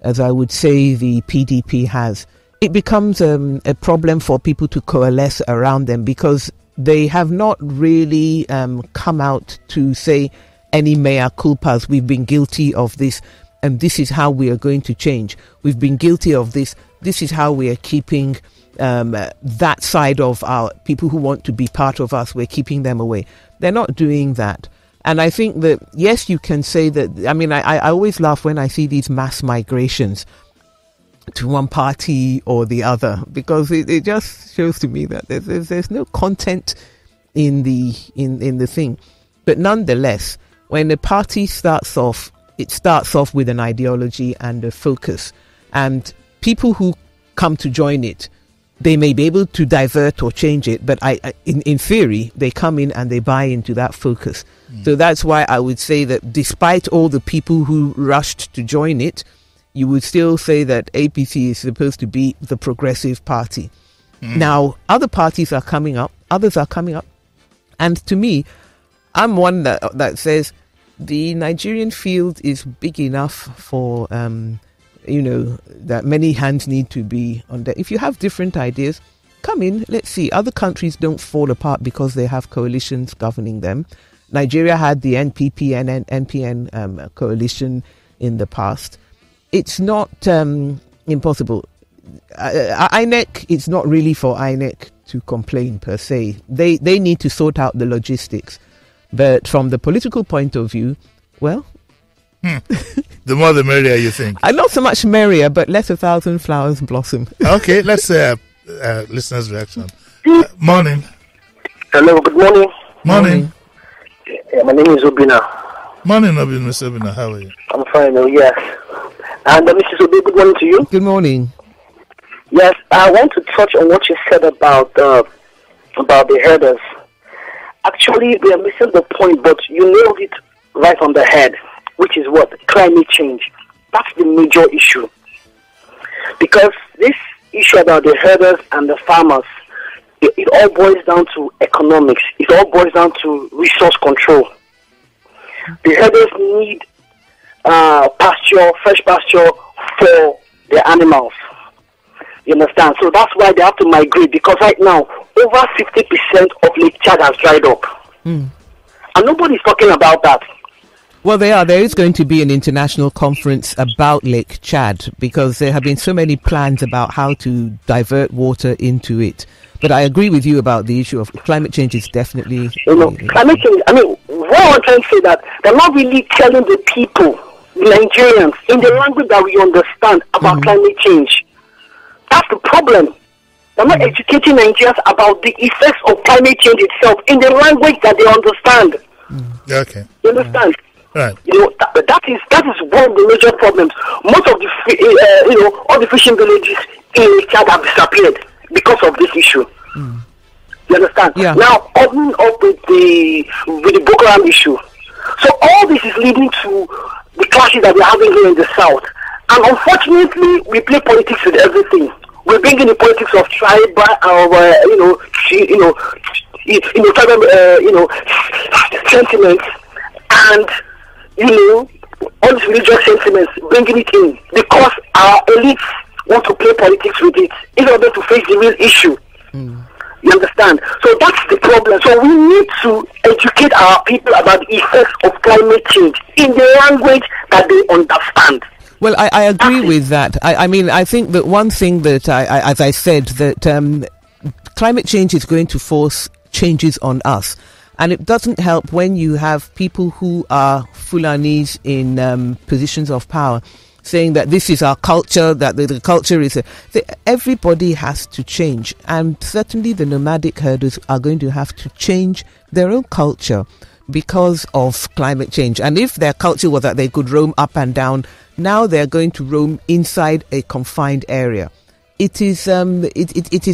as I would say the PDP has, it becomes a problem for people to coalesce around them, because they have not really come out to say any mea culpas. We've been guilty of this, and this is how we are going to change. We've been guilty of this. This is how we are keeping that side of our people who want to be part of us. We're keeping them away. They're not doing that. And I think that, yes, you can say that. I mean, I always laugh when I see these mass migrations to one party or the other, because it just shows to me that there's no content in the thing. But nonetheless, when a party starts off, it starts off with an ideology and a focus, and people who come to join it, they may be able to divert or change it, but in theory, they come in and they buy into that focus. So that's why I would say that despite all the people who rushed to join it, you would still say that APC is supposed to be the progressive party. Now, other parties are coming up, others are coming up. And to me, I'm one that says the Nigerian field is big enough for, that many hands need to be on deck. If you have different ideas, come in, let's see. Other countries don't fall apart because they have coalitions governing them. Nigeria had the NPP and NPN coalition in the past. It's not impossible. INEC, it's not really for INEC to complain per se. They need to sort out the logistics. But from the political point of view, well... The more the merrier, you think? Not so much merrier, but let 1,000 flowers blossom. Okay, let's say listeners' reaction. Morning. Hello, good morning. Morning. Yeah, my name is Obina. Morning, Mr. Obina. How are you? I'm fine, yes. And Mrs. Obe, good morning to you. Good morning. Yes, I want to touch on what you said about the herders. Actually, we are missing the point, but you nailed it right on the head, which is what? Climate change. That's the major issue. Because this issue about the herders and the farmers, it all boils down to economics. It all boils down to resource control. The herders need fresh pasture for their animals. You understand? So that's why they have to migrate, because right now, over 50% of Lake Chad has dried up. And nobody's talking about that. Well, there is going to be an international conference about Lake Chad, because there have been so many plans about how to divert water into it. But I agree with you about the issue of climate change is definitely... climate change, what I'm trying to say that they're not really telling the people, the Nigerians, in the language that we understand about climate change. That's the problem. They're not educating Nigerians about the effects of climate change itself in the language that they understand. Okay. You understand? Right. That is one of the major problems. Most of the all the fishing villages in Chad have disappeared because of this issue. You understand? Yeah. Now, opening up with the Boko Haram issue. So all this is leading to the clashes that we're having here in the south. And unfortunately, we play politics with everything. We bring in the politics of tribal, sentiments, and all these religious sentiments, bringing it in because our elites want to play politics with it in order to face the real issue. You understand? So that's the problem. So we need to educate our people about the effects of climate change in the language that they understand. Well, I agree with that. I think that one thing that, as I said, that climate change is going to force changes on us. And it doesn't help when you have people who are Fulanis in positions of power saying that this is our culture, that the culture is... everybody has to change. And certainly the nomadic herders are going to have to change their own culture because of climate change. And if their culture was that they could roam up and down, now they're going to roam inside a confined area. It is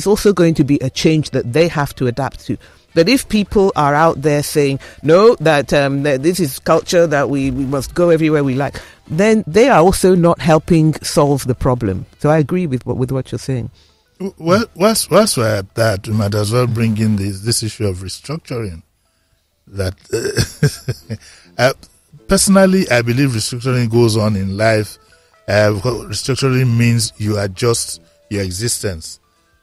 also going to be a change that they have to adapt to. But if people are out there saying, no, that this is culture, that we must go everywhere we like, then they are also not helping solve the problem. So I agree with what you're saying. Well, whilst we're at that, we might as well bring in this issue of restructuring. That personally, I believe restructuring goes on in life. Because restructuring means you adjust your existence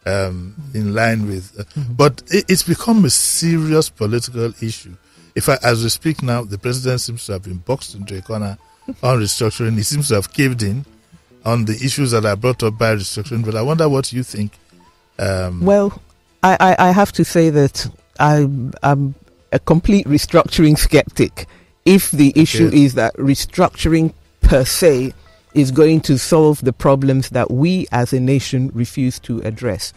in line with, but it's become a serious political issue. As we speak now, the president seems to have been boxed into a corner on restructuring. He seems to have caved in on the issues that are brought up by restructuring. But I wonder what you think. Well, I have to say that I'm a complete restructuring skeptic. If the issue is that restructuring per se is going to solve the problems that we as a nation refuse to address.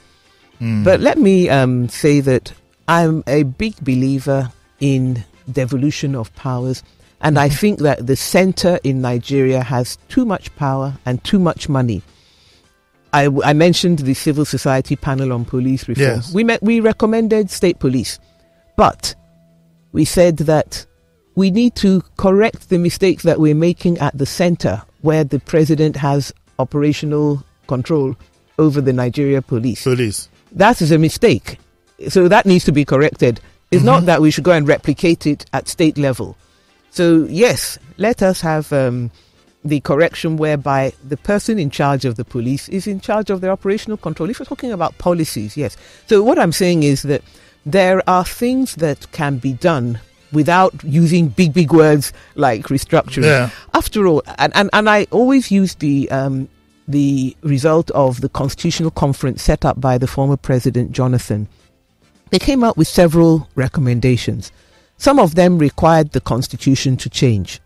But let me say that I'm a big believer in devolution of powers, and I think that the center in Nigeria has too much power and too much money. I mentioned the civil society panel on police reform. Yes. We recommended state police, but we said that we need to correct the mistakes that we're making at the center, where the president has operational control over the Nigeria police. That is a mistake. So that needs to be corrected. It's not that we should go and replicate it at state level. So yes, let us have the correction whereby the person in charge of the police is in charge of their operational control. If we're talking about policies, yes. So what I'm saying is that there are things that can be done without using big words like restructuring. Yeah. After all, and I always use the result of the constitutional conference set up by the former President Jonathan. They came out with several recommendations. Some of them required the constitution to change.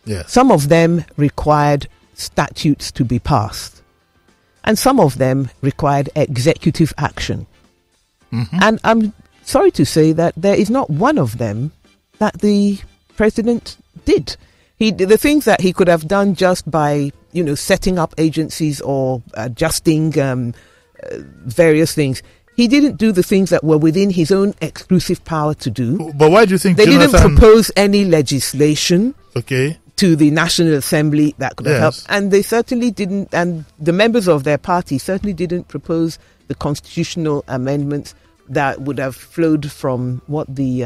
Yes. Some of them required statutes to be passed. And some of them required executive action. And I'm sorry to say that there is not one of them that the president did. The things that he could have done just by, setting up agencies or adjusting various things, he didn't do the things that were within his own exclusive power to do. But why do you think they didn't propose any legislation to the National Assembly that could have helped? And they certainly didn't, and the members of their party certainly didn't propose the constitutional amendments that would have flowed from what the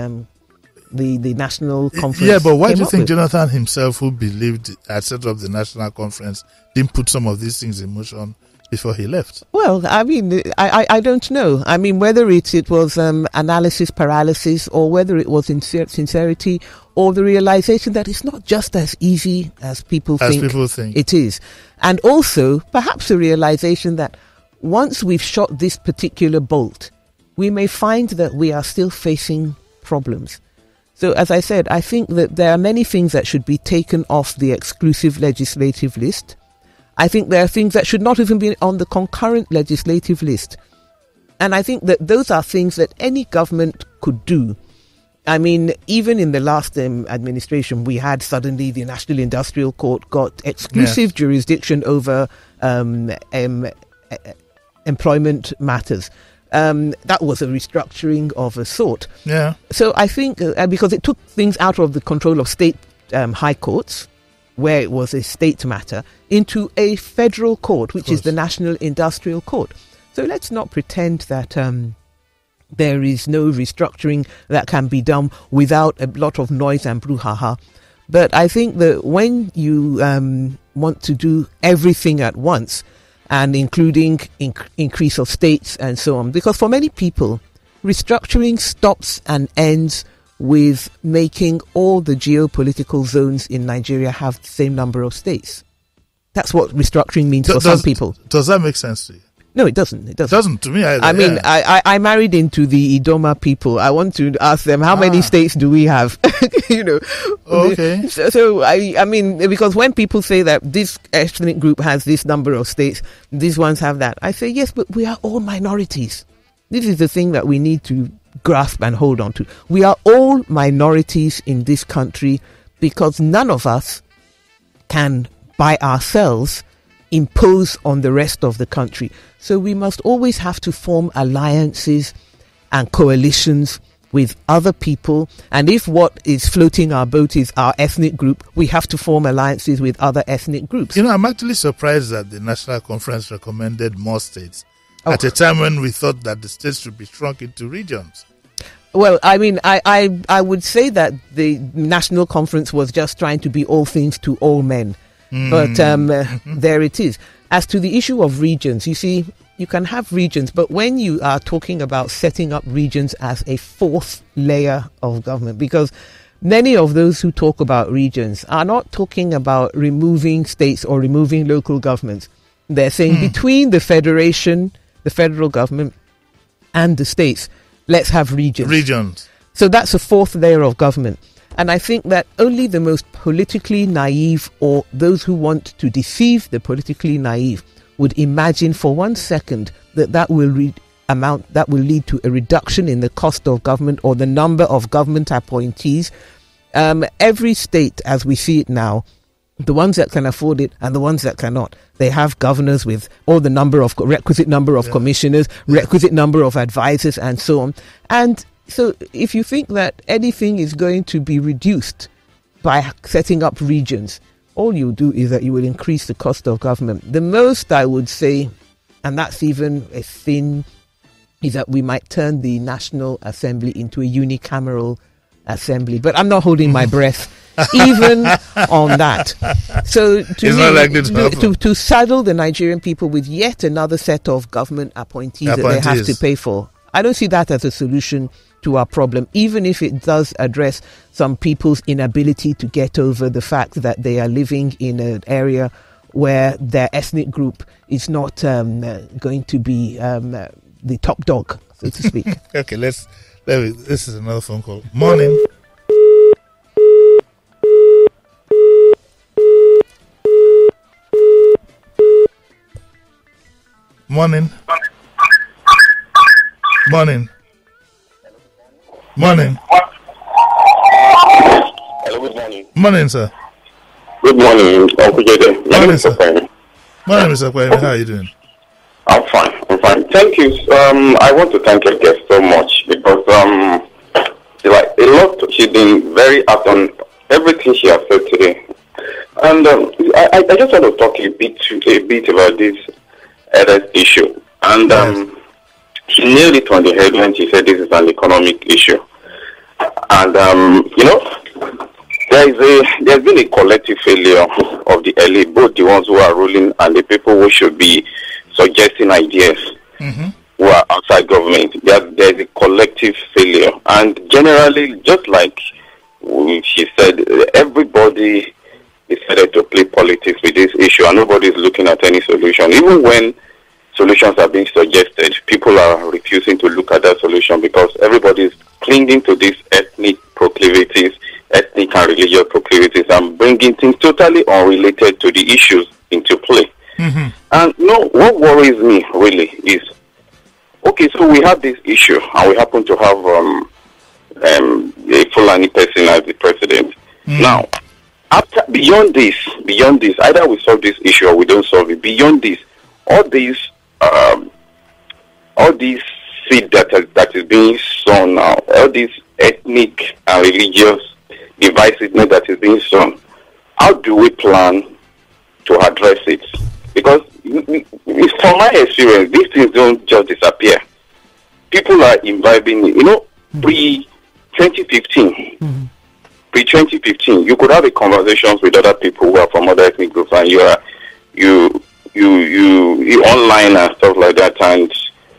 National Conference. Yeah, but why do you think Jonathan himself, who believed had set up the National Conference, didn't put some of these things in motion before he left? Well, I mean, I don't know. I mean, whether it was analysis paralysis, or whether it was sincerity, or the realization that it's not just as easy as people think it is. And also, perhaps a realization that once we've shot this particular bolt, we may find that we are still facing problems. So, as I said, I think that there are many things that should be taken off the exclusive legislative list. I think there are things that should not even be on the concurrent legislative list. And I think that those are things that any government could do. I mean, even in the last administration, we had suddenly the National Industrial Court got exclusive jurisdiction over employment matters. That was a restructuring of a sort. Yeah. So I think because it took things out of the control of state high courts, where it was a state matter, into a federal court, which is the National Industrial Court. So let's not pretend that there is no restructuring that can be done without a lot of noise and brouhaha. But I think that when you want to do everything at once, and including increase of states and so on, because for many people, restructuring stops and ends with making all the geopolitical zones in Nigeria have the same number of states. That's what restructuring means for some people. Does that make sense to you? No, it doesn't. It doesn't. To me either. I mean, I married into the Idoma people. I want to ask them, how many states do we have? Okay. So I mean, because when people say that this ethnic group has this number of states, these ones have that, I say, yes, but we are all minorities. This is the thing that we need to grasp and hold on to. We are all minorities in this country because none of us can, by ourselves, impose on the rest of the country. So we must always have to form alliances and coalitions with other people. And if what is floating our boat is our ethnic group, we have to form alliances with other ethnic groups. I'm actually surprised that the National Conference recommended more states at a time when we thought that the states should be shrunk into regions. Well, I mean, I would say that the National Conference was just trying to be all things to all men. But there it is. As to the issue of regions, you see, you can have regions, but when you are talking about setting up regions as a fourth layer of government, because many of those who talk about regions are not talking about removing states or removing local governments. They're saying between the federation, the federal government, and the states, let's have regions. So that's a fourth layer of government. And I think that only the most politically naive or those who want to deceive the politically naive would imagine for 1 second that will lead to a reduction in the cost of government or the number of government appointees. Every state, as we see it now, the ones that can afford it and the ones that cannot, they have governors with all the requisite number of commissioners, requisite number of advisors, and so on. And so if you think that anything is going to be reduced by setting up regions, all you do is that you will increase the cost of government. The most I would say, and that's even a thin, is that we might turn the National Assembly into a unicameral assembly. But I'm not holding my breath even on that. So to saddle the Nigerian people with yet another set of government appointees that they have to pay for, I don't see that as a solution to our problem, even if it does address some people's inability to get over the fact that they are living in an area where their ethnic group is not going to be the top dog, so to speak. Okay, this is another phone call. Morning. Morning. Morning. Morning. Hello, good morning. Morning, sir. Good morning, Uncle Jade. Morning, sir. Morning, Mr. Kwame. How are you doing? I'm fine. Thank you. I want to thank your guest so much because she's been very up on everything she has said today. And I just want to talk a bit about this other issue. And she nailed it on the head when she said this is an economic issue. And there's been a collective failure of the elite, both the ones who are ruling and the people who should be suggesting ideas who are outside government. There's a collective failure. And generally, just like she said, everybody decided to play politics with this issue and nobody is looking at any solution. Even when solutions are being suggested, people are refusing to look at that solution because everybody is clinging to these ethnic proclivities, ethnic and religious proclivities, and bringing things totally unrelated to the issues into play. And what worries me really is, okay, so we have this issue and we happen to have a Fulani person as the president. Now, beyond this, either we solve this issue or we don't solve it. Beyond this, all these seed that is being sown now, all these ethnic and religious divisiveness that is being sown, how do we plan to address it? Because from my experience, these things don't just disappear. People are imbibing, pre-2015, you could have a conversations with other people who are from other ethnic groups, and you online and stuff like that, and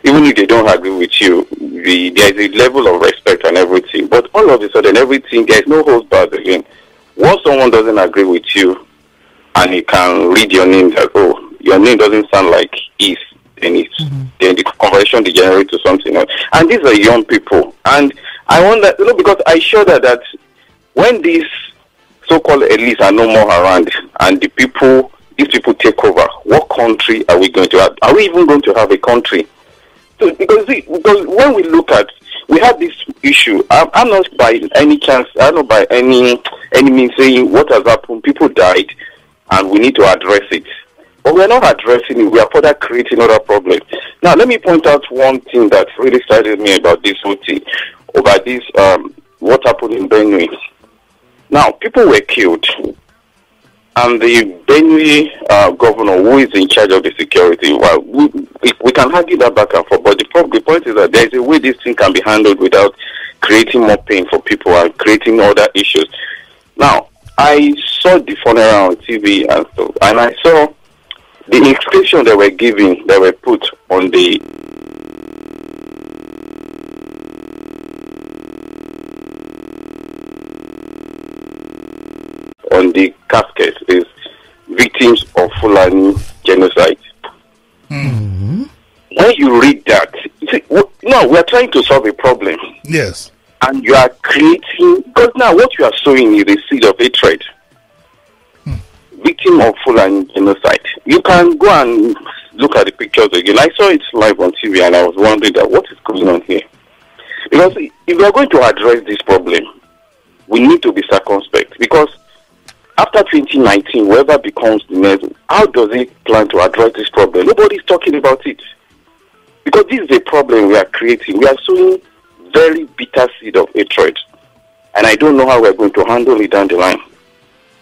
even if they don't agree with you, there's a level of respect and everything. But all of a sudden, everything, there's no holds barred again. Once someone doesn't agree with you, and you can read your name, that your name doesn't sound like is, then the conversation degenerates to something else. And these are young people. And I wonder, because I showed that when these so-called elites are no more around and these people take over, what country are we going to have? Are we even going to have a country? So, because when we have this issue, I'm not by any chance, I'm not by any means saying what has happened, people died, and we need to address it. But we're not addressing it, we are further creating other problems. Now, let me point out one thing that really started me about this whole thing, about this, what happened in Benue. Now, people were killed, and the Benue governor, who is in charge of the security, well, we can argue that back and forth, but the point is that there is a way this thing can be handled without creating more pain for people and creating other issues. Now, I saw the funeral on TV and stuff, and I saw the inscription they were giving, they were put on the casket is victims of Fulani genocide. Mm-hmm. When you read that, no, we are trying to solve a problem. Yes. And you are creating, because now what you are sowing is a seed of hatred. Victim of Fulani genocide. You can go and look at the pictures again. I saw it live on TV and I was wondering that what is going on here. Because if we are going to address this problem, we need to be circumspect. Because after 2019, whoever becomes the next, how does it plan to address this problem? Nobody's talking about it. Because this is a problem we are creating. We are sowing very bitter seed of hatred. And I don't know how we're going to handle it down the line.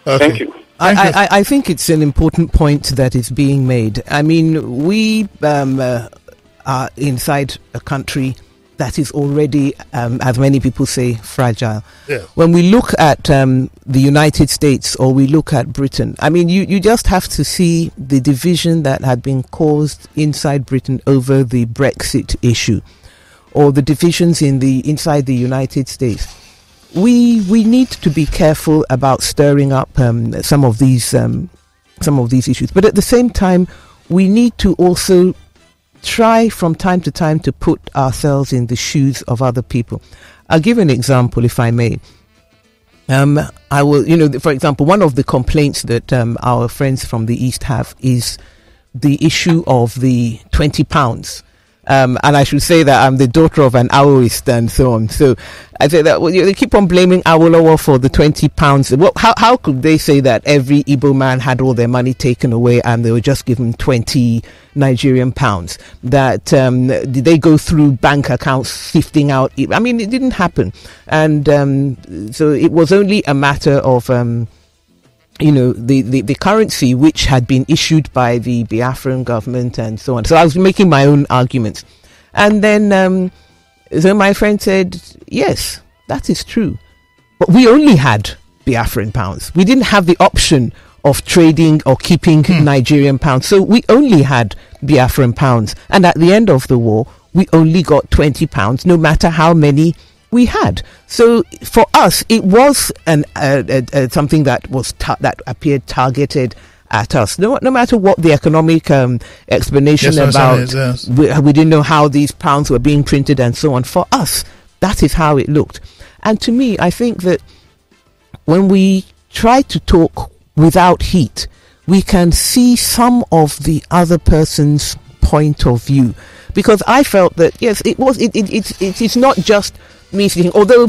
Okay. Thank you. I think it's an important point that is being made. I mean, we are inside a country that is already, as many people say, fragile. Yeah. When we look at the United States or we look at Britain, I mean, you just have to see the division that had been caused inside Britain over the Brexit issue, or the divisions inside the United States. We need to be careful about stirring up some of these issues, but at the same time, we need to also try from time to time to put ourselves in the shoes of other people. I'll give an example, if I may. I will, for example, one of the complaints that our friends from the East have is the issue of the £20. And I should say that I'm the daughter of an Aoist and so on. So I say that they keep on blaming Awolowo for the £20. Well, how could they say that every Igbo man had all their money taken away and they were just given 20 Nigerian pounds? That did they go through bank accounts sifting out? I mean, it didn't happen. And so it was only a matter of the currency which had been issued by the Biafran government and so on. So I was making my own arguments. And then so my friend said, yes, that is true. But we only had Biafran pounds. We didn't have the option of trading or keeping Nigerian pounds. So we only had Biafran pounds. And at the end of the war, we only got £20, no matter how many we had. So for us, it was something that was that appeared targeted at us. No matter what the economic explanation about, we didn't know how these pounds were being printed and so on. For us, that is how it looked. And to me, I think that when we try to talk without heat, we can see some of the other person's point of view. Because I felt that yes, it's not just me speaking, although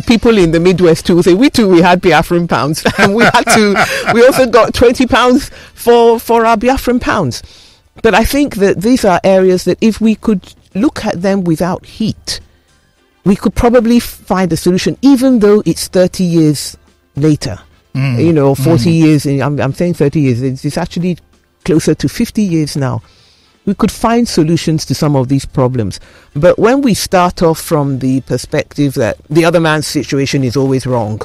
people in the Midwest too say we had Biafran pounds and we also got £20 for our Biafran pounds. But I think that these are areas that if we could look at them without heat, we could probably find a solution, even though it's 30 years later, 40 years. I'm saying 30 years. It's actually closer to 50 years now. We could find solutions to some of these problems. But when we start off from the perspective that the other man's situation is always wrong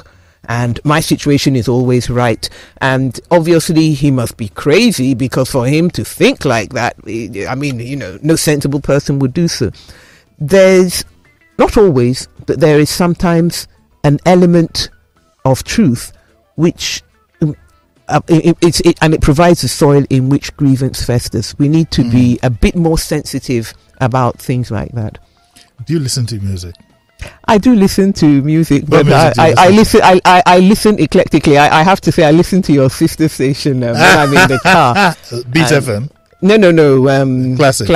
and my situation is always right, and obviously he must be crazy because for him to think like that, I mean, no sensible person would do so. There's not always, but there is sometimes an element of truth which and it provides a soil in which grievance festers. We need to be a bit more sensitive about things like that. Do you listen to music? I do listen to music, but I listen eclectically. I have to say, I listen to your sister station when I'm in the car. Beat FM? No. Classic.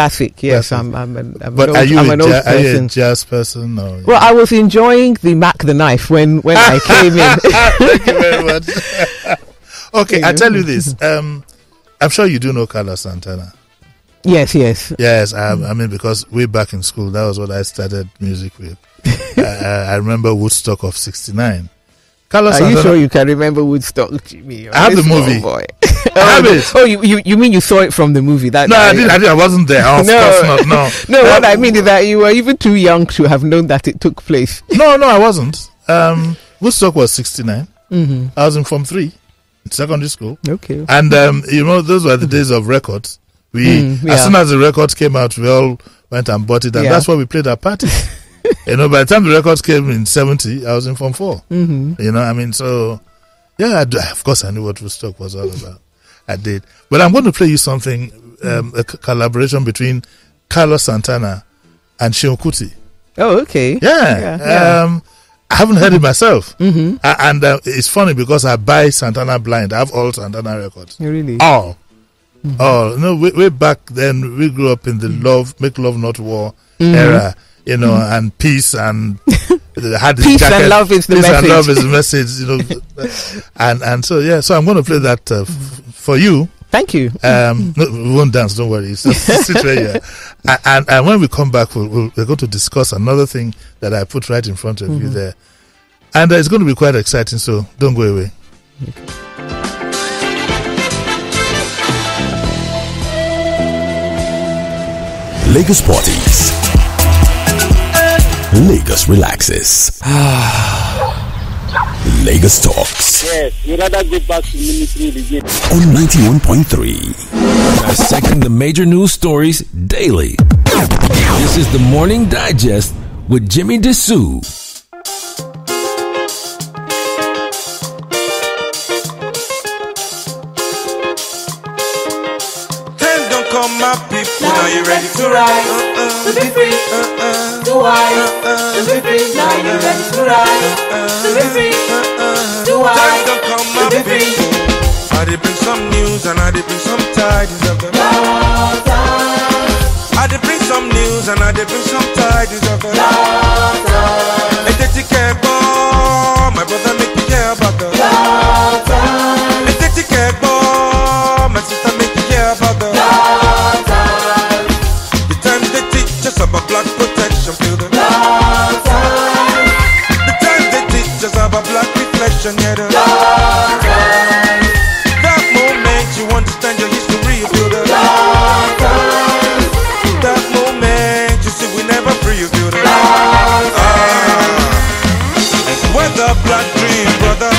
Yes, Classic. I'm are you a jazz person? Or, well, I was enjoying the Mac the Knife when I came in. Thank you very much. Okay, I tell you this. I'm sure you do know Carlos Santana. Yes. I mean, because way back in school, that was what I started music with. I remember Woodstock of '69. Carlos Are Santana, you sure you can remember Woodstock, Jimmy? I have the movie. Boy. I have it. Oh, you mean you saw it from the movie? I didn't. I wasn't there. Of course not. No. What I mean is that you were even too young to have known that it took place. No, I wasn't. Woodstock was '69. Mm-hmm. I was in Form 3, in secondary school. Okay. And those were the days of records. As soon as the records came out, we all went and bought it, and that's why we played our party. By the time the records came in '70, I was in Form 4. Mm-hmm. So of course I knew what Woodstock was all about. I did. But I'm going to play you something, a collaboration between Carlos Santana and Seun Kuti. Oh, okay. Yeah. I haven't heard it myself. Mm-hmm. And it's funny because I buy Santana blind. I have all Santana records. Really? All. Mm-hmm. Oh, no, way back then, we grew up in the make love, not war era, and peace and had peace jacket, and love is the message. Peace and love is the message, and so I'm going to play that for you. Thank you. No, we won't dance, don't worry. So sit right here. And when we come back, we're going to discuss another thing that I put right in front of you there. And it's going to be quite exciting, so don't go away. Okay. Lagos parties. Lagos relaxes. Lagos talks. Yes, you rather go back to military again. On 91.3. Dissecting the major news stories daily. This is the Morning Digest with Jimi Disu. My people, now you ready to rise, to be free, to wise, to be free. Now you ready to rise, to be free, to wise, to be free. I did bring some news and I did bring some tidings of the Lord. I did bring some news and I did bring some tidings of the Lord. Let the ticket go, my brother make you hear about the Lord. Let the ticket go, my sister make you hear about the Lord. About black protection, feel the Lord time. The time they teach us about black reflection, yeah, the Lord time. That moment you understand your history, you feel the Lord time. That moment you see we never free, you feel the Lord time. We're the black dream, brother.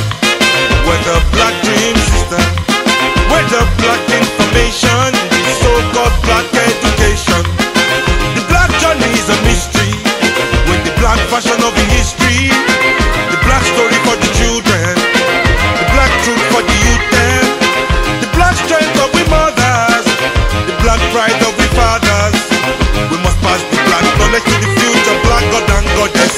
We're the black dream, sister. We're the black information, the so-called black education. Is a mystery with the black fashion of the history, the black story for the children, the black truth for the youth, the black strength of we mothers, the black pride of we fathers. We must pass the black knowledge to the future, black God and goddess.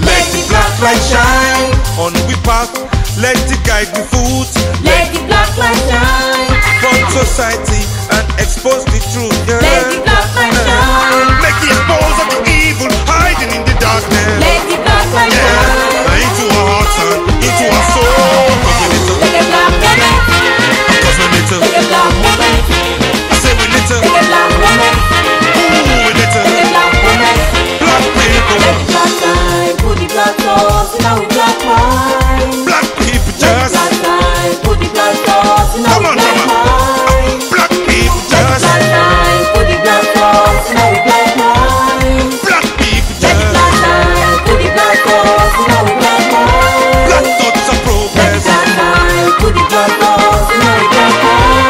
Let the black light shine on we path, let it guide the foot. Let the black light shine from society and expose the truth. Yeah. Let the black light shine. Make the expose of the evil hiding in the darkness. Let the black light shine into our hearts and into our soul. Cause we need to let the black woman. Cause we need to let the black woman. I say we need to let the black woman. Ooh, we need to let the black woman. Black people. Let the black time. Put the black sauce in our black wine. Black people just. Let the black time. Put the black sauce in our black wine. Black people just. Let the black time. Put the black sauce in our black wine. Black people just. Let the black time. Put the black sauce in our black wine. Black thoughts of progress. Let the black time. Put the black sauce in our black wine.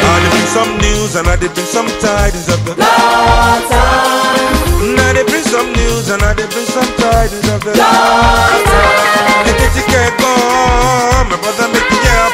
I did bring some news and I did bring some tidings of the Lord time. I did bring some news and I did bring some tidings of the Lord time. Let the ticket go, my brother make you hear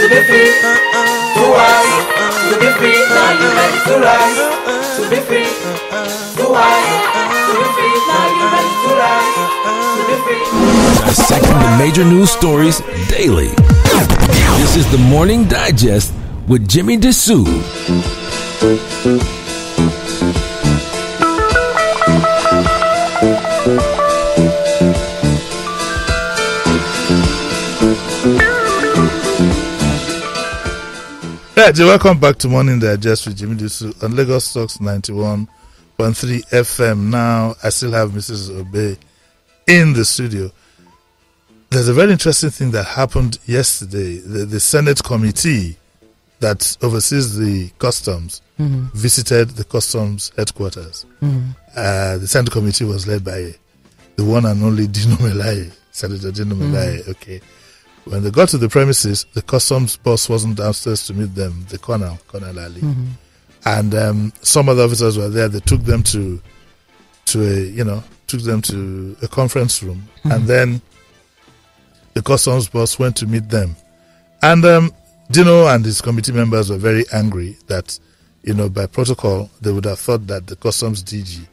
be free, to rise, to be free. Now you ready to rise, to be free, to rise, to be free. Now you ready to rise, to be free. Dissecting the major news stories daily. This is the Morning Digest with Jimi Disu. Right, welcome back to Morning Digest with Jimi Disu on Lagos Talks 91.3 FM. Now, I still have Mrs. Obe in the studio. There's a very interesting thing that happened yesterday. The Senate committee that oversees the customs visited the customs headquarters. The Senate committee was led by the one and only Dino Melaye, Senator Dino Melaye. Okay. When they got to the premises, the customs boss wasn't downstairs to meet them, the Colonel Ali. And some other officers were there. They took them to a conference room. And then the customs boss went to meet them. And Dino and his committee members were very angry that, by protocol, they would have thought that the customs DG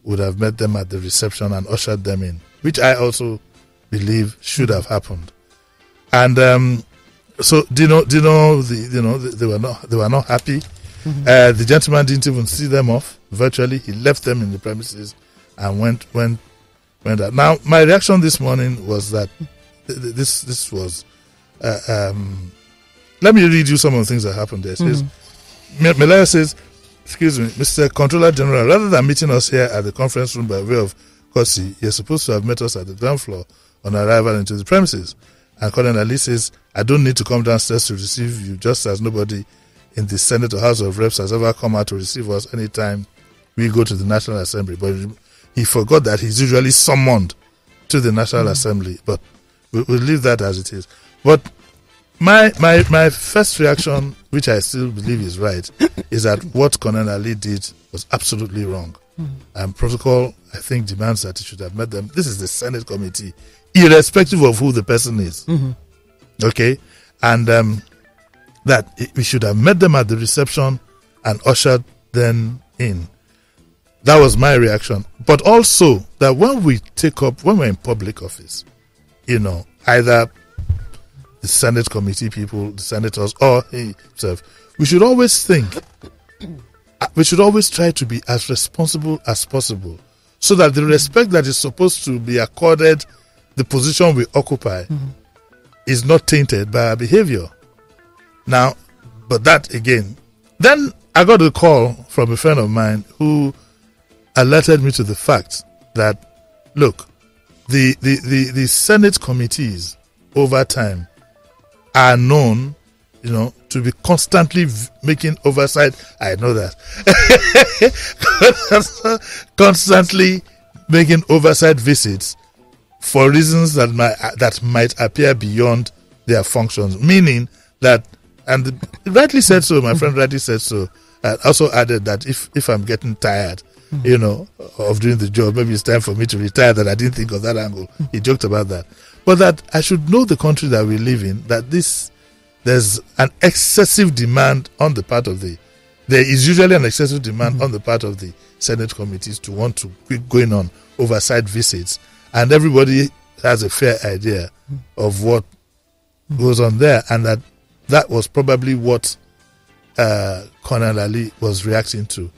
would have met them at the reception and ushered them in, which I also believe should have happened. And so Dino, they were not happy. The gentleman didn't even see them off. Virtually, he left them in the premises and went out. Now, my reaction this morning was that this was. Let me read you some of the things that happened there. It says, Melaya says, "Excuse me, Mr. Controller General, rather than meeting us here at the conference room by way of courtesy, you're supposed to have met us at the ground floor on arrival into the premises." And Colonel Ali says, "I don't need to come downstairs to receive you, just as nobody in the Senate or House of Reps has ever come out to receive us anytime we go to the National Assembly." But he forgot that he's usually summoned to the National Assembly. But we'll leave that as it is. But my first reaction, which I still believe is right, is that what Colonel Ali did was absolutely wrong. And protocol, I think, demands that he should have met them. This is the Senate committee, irrespective of who the person is. Okay? And that we should have met them at the reception and ushered them in. That was my reaction. But also, that when we're in public office, either the Senate committee people, the senators, or himself, we should always try to be as responsible as possible, so that the respect that is supposed to be accorded the position we occupy is not tainted by our behavior. Now, but that again, then I got a call from a friend of mine who alerted me to the fact that, look, the Senate committees over time are known, to be constantly making oversight. I know that. Constantly making oversight visits for reasons that might appear beyond their functions. Meaning that, and rightly said so, my friend rightly said so, also added that if I'm getting tired, of doing the job, maybe it's time for me to retire, that I didn't think of that angle. He joked about that. But that I should know the country that we live in, that there's an excessive demand on the part of there is usually an excessive demand on the part of the Senate committees to want to keep going on oversight visits, and everybody has a fair idea of what goes on there, and that was probably what Colonel Ali was reacting to.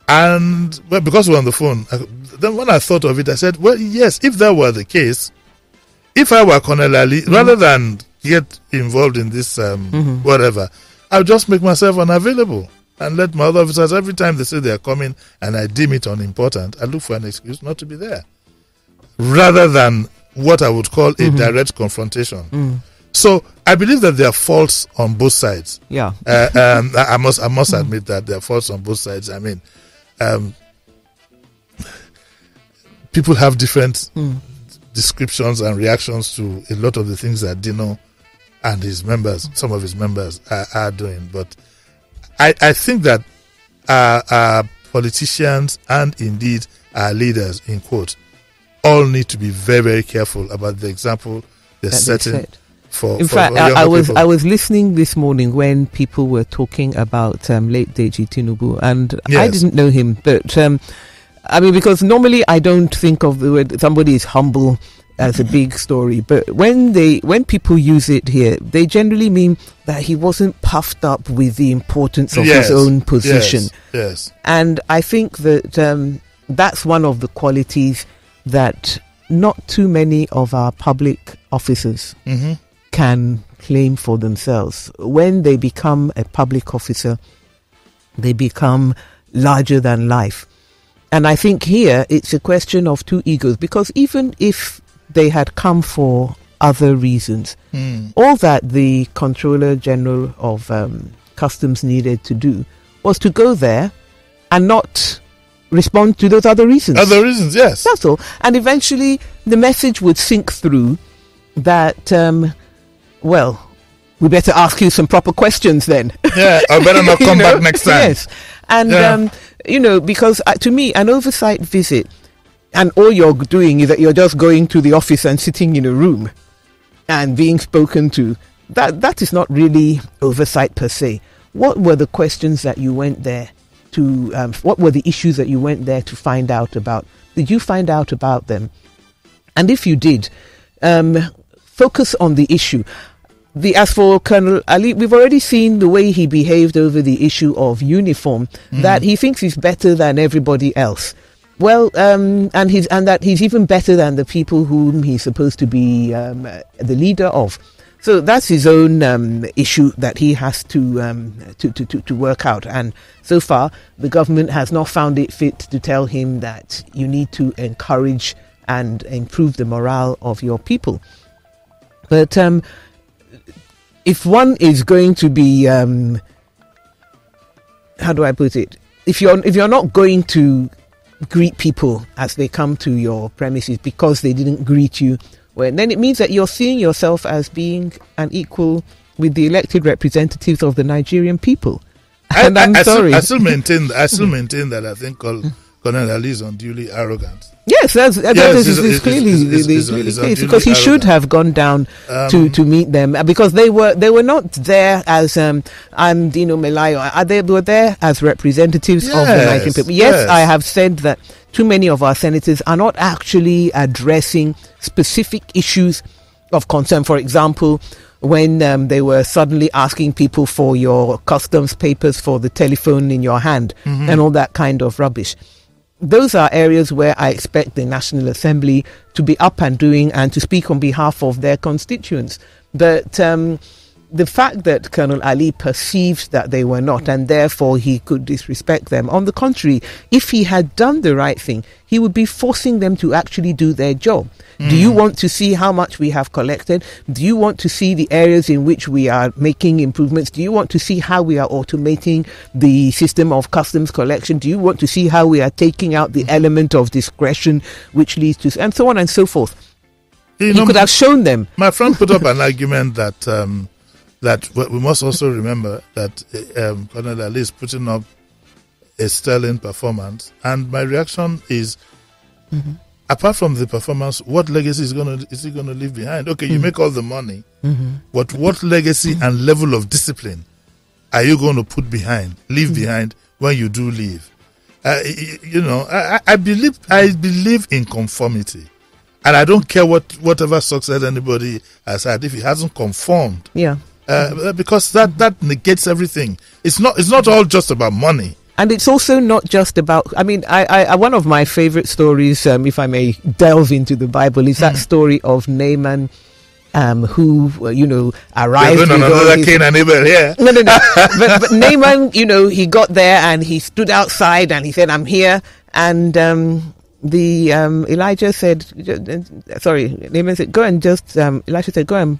And because we're on the phone, then when I thought of it, I said, well, yes, if that were the case, if I were Colonel Ali, rather than get involved in this whatever, I would just make myself unavailable and let my other officers, every time they say they are coming and I deem it unimportant, I look for an excuse not to be there, rather than what I would call a direct confrontation. So I believe that there are faults on both sides. Yeah, I must admit that there are faults on both sides. I mean, people have different descriptions and reactions to a lot of the things that Dino and his members, some of his members, are doing. But I think that our politicians and indeed our leaders, in quote, all need to be very, very careful about the example they're setting In fact, I was listening this morning when people were talking about late Deji Tinubu, and I didn't know him, but I mean, because normally I don't think of the word somebody is humble as a big story, but when people use it here, they generally mean that he wasn't puffed up with the importance of his own position. Yes. And I think that that's one of the qualities that not too many of our public officers can claim for themselves. When they become a public officer, they become larger than life. And I think here it's a question of two egos, because even if they had come for other reasons, all that the Controller General of Customs needed to do was to go there and not respond to those other reasons. Other reasons, yes. That's all. And eventually the message would sink through that, well, we better ask you some proper questions then. Yeah, I better not come back next time. Yes. And, because to me, an oversight visit, and all you're doing is that you're just going to the office and sitting in a room and being spoken to, that is not really oversight per se. What were the questions that you went there to, what were the issues that you went there to find out about? Did you find out about them? And if you did, focus on the issue. As for Colonel Ali, we've already seen the way he behaved over the issue of uniform, that he thinks he's better than everybody else. Well, and that he's even better than the people whom he's supposed to be the leader of. So that's his own issue that he has to work out. And so far, the government has not found it fit to tell him that you need to encourage and improve the morale of your people. But if one is going to be, how do I put it? If you're not going to greet people as they come to your premises because they didn't greet you, well, then it means that you're seeing yourself as being an equal with the elected representatives of the Nigerian people. And I'm sorry. I still maintain that I think Colonel Ali is unduly arrogant. Yes, that is clearly the case, because he should have gone down to meet them, because they were not there as Dino Melayo. They were there as representatives of the Nigerian people. Yes, I have said that too many of our senators are not actually addressing specific issues of concern. For example, when they were suddenly asking people for your customs papers for the telephone in your hand and all that kind of rubbish. Those are areas where I expect the National Assembly to be up and doing and to speak on behalf of their constituents. But the fact that Colonel Ali perceived that they were not, and therefore he could disrespect them. On the contrary, if he had done the right thing, he would be forcing them to actually do their job. Do you want to see how much we have collected? Do you want to see the areas in which we are making improvements? Do you want to see how we are automating the system of customs collection? Do you want to see how we are taking out the element of discretion which leads to, and so on and so forth? He could have shown them. My friend put up an argument that that we must also remember that Colonel Ali is putting up a sterling performance, and my reaction is, apart from the performance, what legacy is he going to leave behind? Okay, you make all the money, but what legacy and level of discipline are you going to leave behind when you do leave? I believe in conformity, and I don't care whatever success anybody has had if he hasn't conformed. Yeah. Because that negates everything. It's not all just about money. And it's also not just about, I mean, I one of my favorite stories, if I may delve into the Bible, is that story of Naaman, who, arrived. We're another Cain and Abel here. No. but Naaman, he got there and he stood outside and he said, I'm here. And Elijah said, Naaman said, Elisha said, go and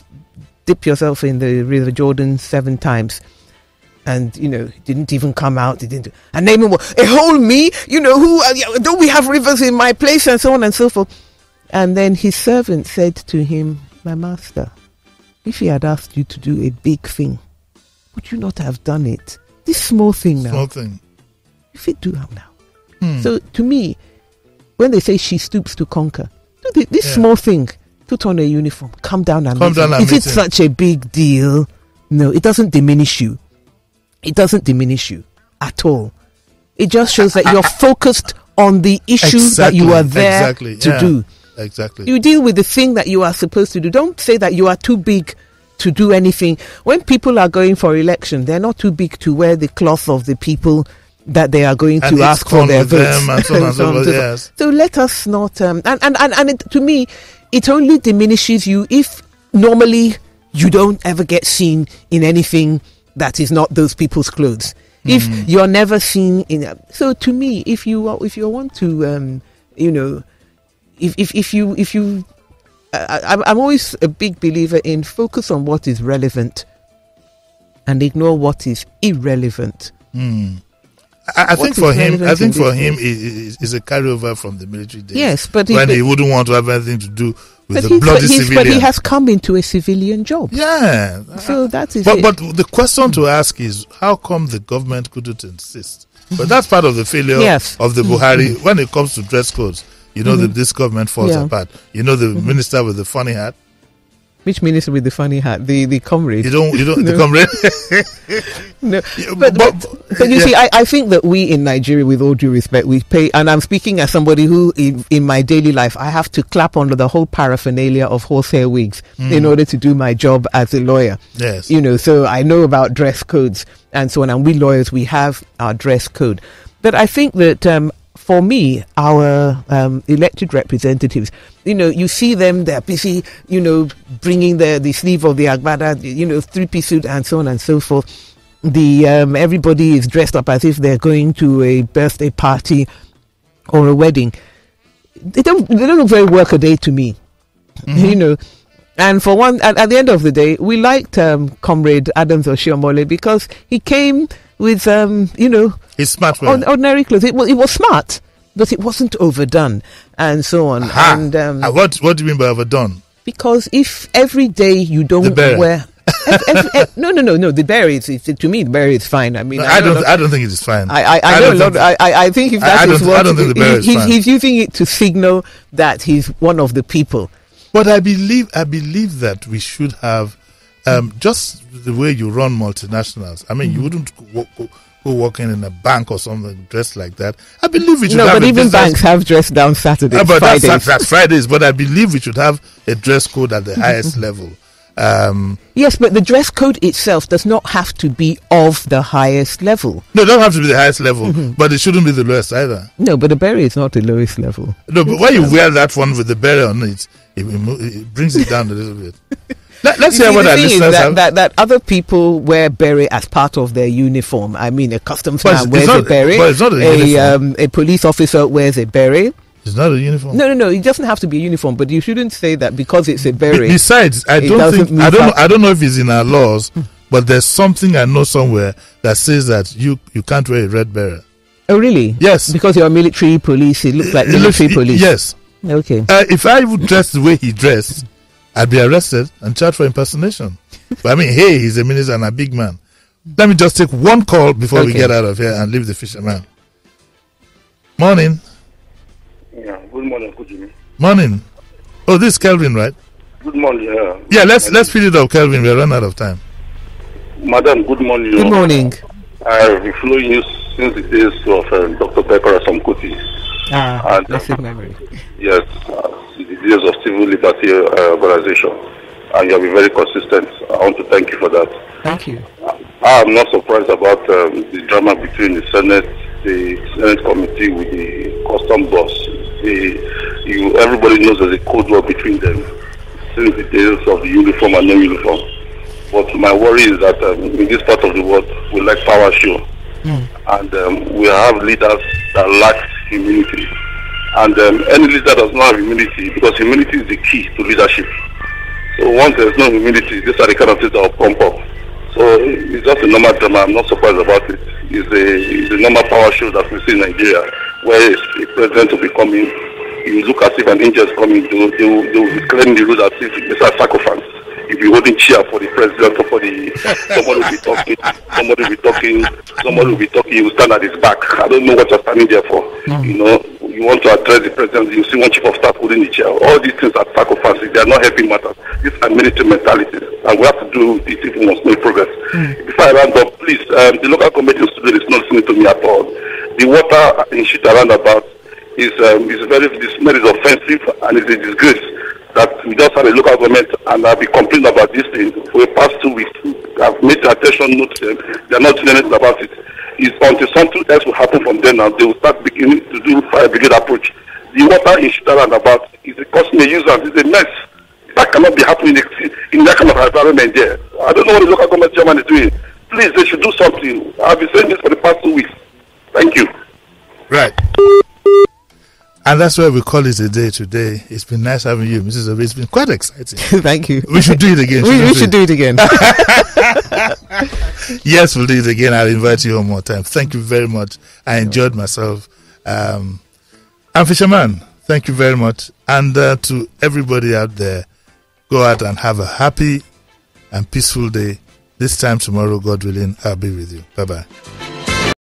dip yourself in the river Jordan 7 times. And, didn't even come out. And Naaman was, hold me, don't we have rivers in my place, and so on and so forth. And then his servant said to him, my master, if he had asked you to do a big thing, would you not have done it? This small thing now. Small thing. If it do now. So to me, when they say she stoops to conquer, this small thing put on a uniform, come down and meet him. Is it such a big deal? No, it doesn't diminish you. It doesn't diminish you at all. It just shows that you're focused on the issue that you are there to do. Exactly. You deal with the thing that you are supposed to do. Don't say that you are too big to do anything. When people are going for election, they're not too big to wear the cloth of the people that they are going to ask for their votes. And so on and so forth, yes. So let us not... and to me, it only diminishes you if normally you don't ever get seen in anything that is not those people's clothes. If you're never seen in, so to me, if you want to, I'm always a big believer in focus on what is relevant and ignore what is irrelevant. I think for him, is a carryover from the military days. Yes, but he wouldn't want to have anything to do with the bloody civilian. But he has come into a civilian job. Yeah. So that is But the question to ask is, how come the government couldn't insist? But that's part of the failure of the Buhari. When it comes to dress codes, this government falls apart. The minister with the funny hat. Which minister with the funny hat? The comrade. You don't the comrade. No, but you see, I think that we in Nigeria, with all due respect, we pay, and I'm speaking as somebody who, in my daily life, I have to clap under the whole paraphernalia of horsehair wigs in order to do my job as a lawyer. Yes. So I know about dress codes and so on, and we lawyers, we have our dress code. But I think that for me, our elected representatives, you see them, they're busy, bringing the sleeve of the agbada, three-piece suit and so on and so forth. Everybody is dressed up as if they're going to a birthday party or a wedding. They don't look very workaday to me, And for one, at the end of the day, we liked Comrade Adams Oshiomhole because he came with, his smart ordinary clothes. It was smart, but it wasn't overdone, and so on. And what do you mean by overdone? Because if every day you don't wear, no, the berry to me the berry is fine. I mean, I don't think it is fine. I know a lot. I think if that is what I don't think the berry is fine. He's using it to signal that he's one of the people. But I believe that we should have just the way you run multinationals. I mean, you wouldn't go working in a bank or something dressed like that. I believe we should have. No, but even banks have dress down Saturdays. But Fridays. that's Fridays. But I believe we should have a dress code at the highest level. Yes, but the dress code itself does not have to be of the highest level. No, it doesn't have to be the highest level, but it shouldn't be the lowest either. No, but the beret is not the lowest level. No, but when you wear that one with the beret on it, it brings it down a little bit. Let's hear what our listeners have. That other people wear beret as part of their uniform. I mean, a customs man wears a beret. But it's not a uniform. A police officer wears a beret. It's not a uniform. No. It doesn't have to be a uniform, but you shouldn't say that because it's a beret. Besides, I don't know if it's in our laws, but there's something I know somewhere that says that you can't wear a red beret. Oh, really? Yes. Because you're a military police. It looks like military police. Yes. Okay. If I would dress the way he dressed, I'd be arrested and charged for impersonation. But I mean, hey, he's a minister and a big man. Let me just take one call before we get out of here and leave the fisherman. Morning. Yeah, good morning, Jimi. Morning. Oh, this is Kelvin, right? Good morning. Yeah, let's speed it up, Kelvin. We're running out of time. Madam, good morning. Good morning. I've been following you since the days of Dr. Pepper Asamkoti. Blessed memory. Yes, the days of civil liberty organization. And you have been very consistent. I want to thank you for that. Thank you. I am not surprised about the drama between the Senate committee with the custom boss. Everybody knows there's a code war between them since the days of the uniform and non-uniform. But my worry is that in this part of the world, we like power show. And we have leaders that lack humility. And any leader does not have humility, because humility is the key to leadership. So once there's no humility, these are the kind of things that will pump up. So it's just a normal drama. I'm not surprised about it. It's a normal power show that we see in Nigeria, where a president will be coming. You look as if an angel is coming. They will be clearing the road as if it's a sacrifice. If you're holding chair for the president or for somebody will be talking talking, somebody will be talking, you will stand at his back. I don't know what you're standing there for. You know, you want to address the president, you see one chief of staff holding the chair. All these things are sacrifices. They are not helping matters. These are military mentalities, and we have to do it if we must make progress. Before I round up, please, the local committee student is not listening to me at all. The water in Shita roundabout is the smell is offensive and it's a disgrace that we just have a local government, and I'll be complaining about this thing for the past 2 weeks. I've made the attention note to them. They're not doing anything about it. It's until something else will happen from there now, they will start beginning to do fire brigade approach. The water in Shita roundabout is costing a nuisance. It's a mess. That cannot be happening in that kind of environment there. I don't know what the local government chairman is doing. Please, they should do something. I've been saying this for the past 2 weeks. Thank you. Right. And that's why we call it a day today. It's been nice having you, Mrs. Obe. It's been quite exciting. Thank you. We should do it again. We should do it again. Yes, we'll do it again. I'll invite you one more time. Thank you very much. I enjoyed myself. And Fisherman, thank you very much. And to everybody out there, go out and have a happy and peaceful day. This time tomorrow, God willing, I'll be with you. Bye-bye.